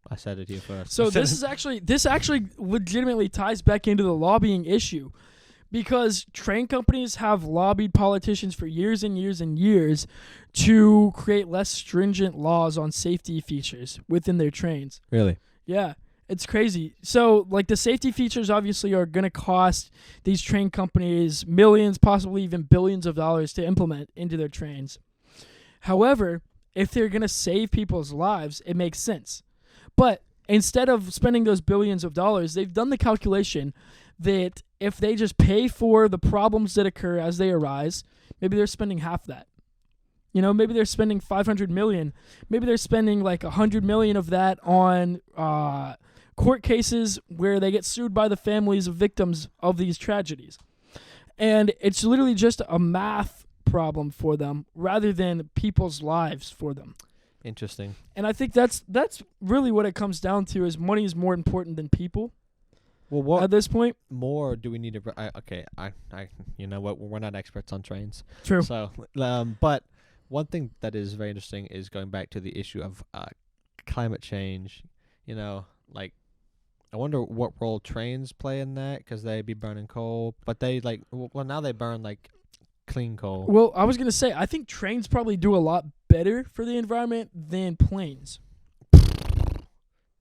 Speaker 2: I said it to you first.
Speaker 1: So this actually legitimately ties back into the lobbying issue, because train companies have lobbied politicians for years and years and years to create less stringent laws on safety features within their trains.
Speaker 2: Really?
Speaker 1: Yeah. It's crazy. So, like, the safety features obviously are going to cost these train companies millions, possibly even billions of dollars to implement into their trains. However, if they're going to save people's lives, it makes sense. But instead of spending those billions of dollars, they've done the calculation that if they just pay for the problems that occur as they arise, maybe they're spending half that. You know, maybe they're spending $500 million. Maybe they're spending like $100 million of that on court cases where they get sued by the families of victims of these tragedies. And it's literally just a math problem for them rather than people's lives for them.
Speaker 2: Interesting.
Speaker 1: And I think that's really what it comes down to, is money is more important than people.
Speaker 2: Well, what
Speaker 1: at this point.
Speaker 2: more do we need to? I you know what? We're not experts on trains.
Speaker 1: True.
Speaker 2: So, but one thing that is very interesting is going back to the issue of climate change. You know, like I wonder what role trains play in that, because they be burning coal, but they well now they burn like clean coal.
Speaker 1: Well, I was gonna say I think trains probably do a lot better for the environment than planes.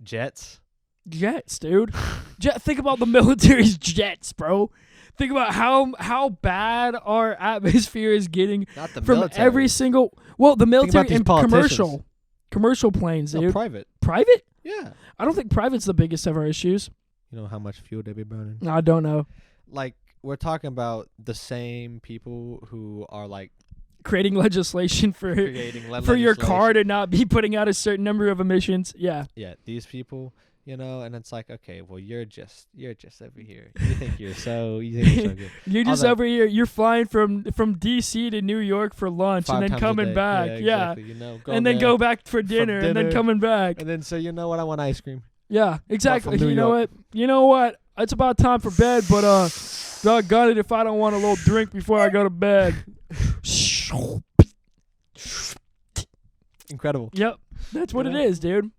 Speaker 2: Jets.
Speaker 1: Jets, dude. Think about the military's jets, bro. Think about how bad our atmosphere is getting
Speaker 2: Not the
Speaker 1: from
Speaker 2: military.
Speaker 1: every single. Well, the military
Speaker 2: these
Speaker 1: and
Speaker 2: politicians.
Speaker 1: commercial planes,
Speaker 2: No,
Speaker 1: dude.
Speaker 2: private.
Speaker 1: Private?
Speaker 2: Yeah.
Speaker 1: I don't think private's the biggest of our issues.
Speaker 2: You know how much fuel they be burning?
Speaker 1: I don't know.
Speaker 2: Like, we're talking about the same people who are like
Speaker 1: Creating legislation for
Speaker 2: creating
Speaker 1: for your car
Speaker 2: legislation.
Speaker 1: to not be putting out a certain number of emissions. Yeah.
Speaker 2: Yeah, these people, you know, and it's like, okay, well, you're just over here. You think you're so good.
Speaker 1: You're just
Speaker 2: Although-
Speaker 1: over here. You're flying from DC to New York for lunch
Speaker 2: 5
Speaker 1: and then
Speaker 2: times a
Speaker 1: coming
Speaker 2: day.
Speaker 1: back. Yeah.
Speaker 2: Exactly. You know,
Speaker 1: And then go back for dinner and then
Speaker 2: dinner.
Speaker 1: coming back.
Speaker 2: and then say, you know what, I want ice cream.
Speaker 1: Yeah, exactly.
Speaker 2: New
Speaker 1: You know
Speaker 2: York.
Speaker 1: what? You know what? It's about time for bed, but doggone it if I don't want a little drink before I go to bed.
Speaker 2: Incredible.
Speaker 1: Yep. That's what it
Speaker 2: Yeah.
Speaker 1: is, dude.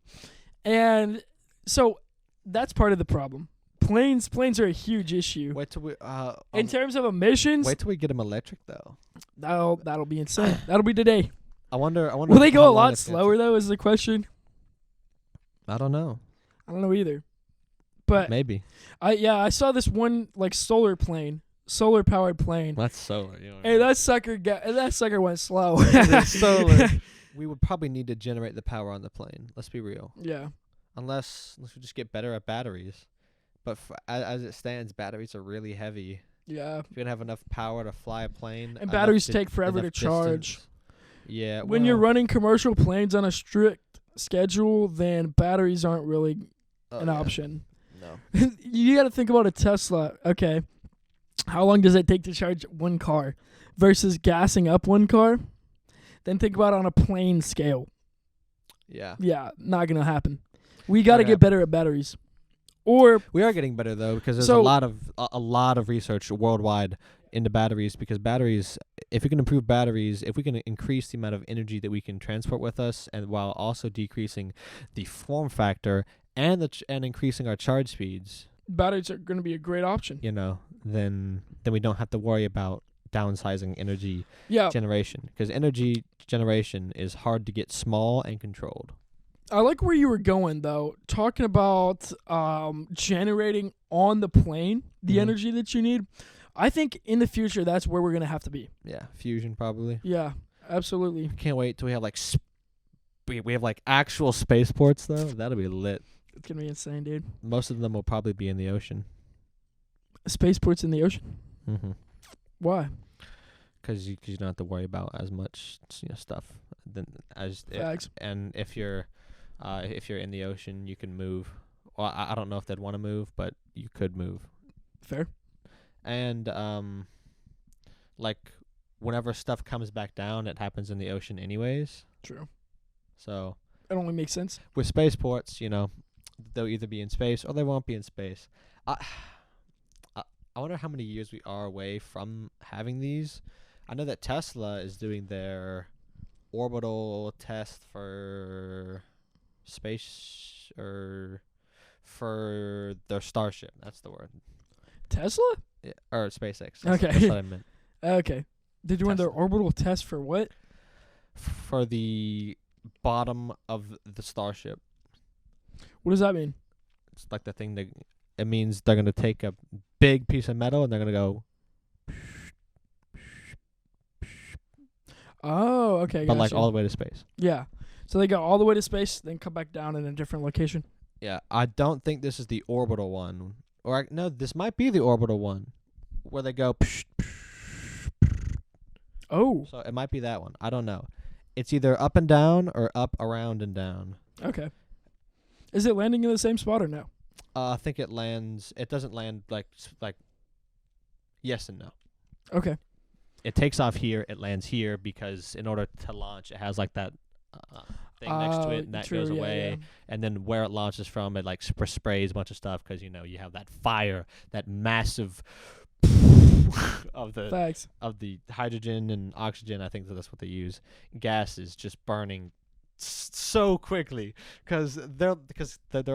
Speaker 1: And so that's part of the problem. Planes are a huge issue.
Speaker 2: Wait till we
Speaker 1: In terms of emissions,
Speaker 2: wait till we get them electric though.
Speaker 1: that'll be insane. That'll be today.
Speaker 2: I wonder.
Speaker 1: Will they go
Speaker 2: how
Speaker 1: a
Speaker 2: long
Speaker 1: lot
Speaker 2: it's gonna
Speaker 1: slower
Speaker 2: take.
Speaker 1: though is the question.
Speaker 2: I don't know.
Speaker 1: I don't know either. But
Speaker 2: Maybe.
Speaker 1: I saw this one like solar powered plane.
Speaker 2: That's solar. You know what I
Speaker 1: Hey,
Speaker 2: mean?
Speaker 1: that sucker went slow.
Speaker 2: It's solar. We would probably need to generate the power on the plane. Let's be real.
Speaker 1: Yeah.
Speaker 2: Unless we just get better at batteries. But as it stands, batteries are really heavy.
Speaker 1: Yeah.
Speaker 2: If you don't have enough power to fly a plane,
Speaker 1: And batteries take forever to
Speaker 2: enough
Speaker 1: charge.
Speaker 2: distance- Yeah.
Speaker 1: When you're
Speaker 2: well,
Speaker 1: running commercial planes on a strict schedule, then batteries aren't really an
Speaker 2: yeah.
Speaker 1: option.
Speaker 2: No.
Speaker 1: You got to think about a Tesla. Okay. How long does it take to charge one car versus gassing up one car? Then think about it on a plane scale.
Speaker 2: Yeah.
Speaker 1: Yeah, not going to happen. We got to
Speaker 2: Not
Speaker 1: get
Speaker 2: gonna
Speaker 1: better at batteries. Or
Speaker 2: We are getting better though, because there's
Speaker 1: So-
Speaker 2: a lot of research worldwide into batteries, because batteries, if we can improve batteries, if we can increase the amount of energy that we can transport with us, and while also decreasing the form factor and and increasing our charge speeds,
Speaker 1: batteries are going to be a great option.
Speaker 2: you know, then we don't have to worry about downsizing energy
Speaker 1: Yeah.
Speaker 2: generation, because energy generation is hard to get small and controlled.
Speaker 1: I like where you were going, though, talking about generating on the plane the
Speaker 2: Mhm.
Speaker 1: energy that you need. I think in the future, that's where we're going to have to be.
Speaker 2: Yeah, fusion probably.
Speaker 1: Yeah, absolutely.
Speaker 2: Can't wait till we have like we have like actual spaceports though. That'll be lit.
Speaker 1: It's going to be insane, dude.
Speaker 2: Most of them will probably be in the ocean.
Speaker 1: Spaceports in the ocean?
Speaker 2: Mm-hmm.
Speaker 1: Why?
Speaker 2: Because you don't have to worry about as much stuff. Then
Speaker 1: Facts.
Speaker 2: and if you're in the ocean, you can move. Well, I don't know if they'd want to move, but you could move.
Speaker 1: Fair.
Speaker 2: And like whenever stuff comes back down, it happens in the ocean anyways.
Speaker 1: True.
Speaker 2: So
Speaker 1: It only makes sense.
Speaker 2: with spaceports, they'll either be in space or they won't be in space. I wonder how many years we are away from having these. I know that Tesla is doing their orbital test for space, or for their Starship. That's the word.
Speaker 1: Tesla?
Speaker 2: Yeah, or SpaceX.
Speaker 1: Okay.
Speaker 2: That's what I meant.
Speaker 1: Okay. They're doing their
Speaker 2: Tesla.
Speaker 1: orbital test for what?
Speaker 2: For the bottom of the Starship.
Speaker 1: What does that mean?
Speaker 2: It's like the thing that it means they're gonna take a big piece of metal and they're gonna go,
Speaker 1: Oh, okay.
Speaker 2: but like
Speaker 1: gotcha.
Speaker 2: all the way to space.
Speaker 1: Yeah. So they go all the way to space, then come back down in a different location.
Speaker 2: Yeah, I don't think this is the orbital one, or no, this might be the orbital one, where they go.
Speaker 1: Oh,
Speaker 2: So it might be that one. I don't know. It's either up and down or up, around, and down.
Speaker 1: okay. Is it landing in the same spot or no?
Speaker 2: I think it lands. It doesn't land like yes and no.
Speaker 1: Okay.
Speaker 2: It takes off here. It lands here because in order to launch, it has like that. thing next to it, and that
Speaker 1: true,
Speaker 2: goes
Speaker 1: yeah,
Speaker 2: away.
Speaker 1: yeah.
Speaker 2: And then where it launches from, it like sprays a bunch of stuff because you have that fire, that massive of the
Speaker 1: Facts.
Speaker 2: hydrogen and oxygen. I think that's what they use. Gas is just burning so quickly because they're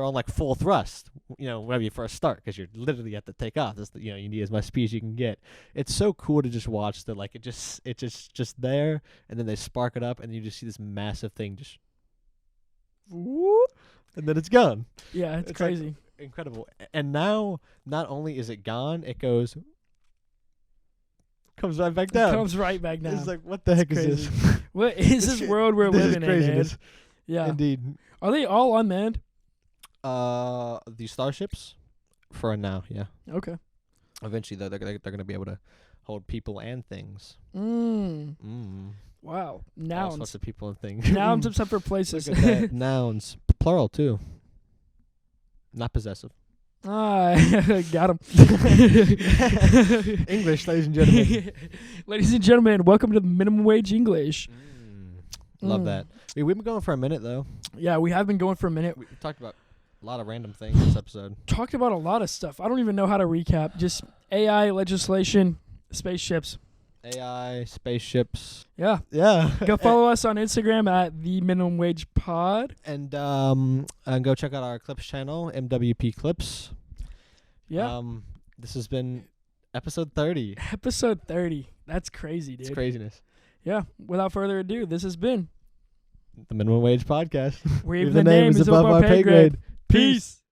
Speaker 2: on like full thrust. Whenever you first start, because you're literally at the takeoff. You need as much speed as you can get. It's so cool to just watch that. Like it's just there, and then they spark it up, and you just see this massive thing just, whoop, and then it's gone.
Speaker 1: Yeah, it's crazy.
Speaker 2: Like, incredible. And now, not only is it gone, it comes right back down.
Speaker 1: Comes right back down.
Speaker 2: It's like, what the heck
Speaker 1: crazy.
Speaker 2: is this?
Speaker 1: What is this world we're living in, man? Yeah.
Speaker 2: Indeed.
Speaker 1: Are they all unmanned?
Speaker 2: The starships, for now, yeah.
Speaker 1: Okay.
Speaker 2: Eventually, though, they're going to be able to hold people and things.
Speaker 1: Wow.
Speaker 2: All
Speaker 1: Nouns.
Speaker 2: sorts of people and things.
Speaker 1: Nouns except for places.
Speaker 2: Look at that. Nouns. Plural, too. Not possessive.
Speaker 1: Got him.
Speaker 2: English, ladies and gentlemen.
Speaker 1: Ladies and gentlemen, welcome to the Minimum Wage English.
Speaker 2: Love that. We've been going for a minute, though.
Speaker 1: Yeah, we have been going for a minute.
Speaker 2: We talked about a lot of random things this episode.
Speaker 1: Talked about a lot of stuff. I don't even know how to recap. Just AI, legislation, spaceships.
Speaker 2: AI, spaceships.
Speaker 1: Yeah.
Speaker 2: Yeah.
Speaker 1: Go follow us on Instagram at the Minimum Wage Pod.
Speaker 2: And go check out our Clips channel, MWP Clips.
Speaker 1: Yeah.
Speaker 2: This has been episode 30.
Speaker 1: Episode 30. That's crazy, dude.
Speaker 2: It's craziness.
Speaker 1: Yeah. Without further ado, this has been
Speaker 2: The Minimum Wage Podcast.
Speaker 1: Where even the name is above our pay grade. Peace.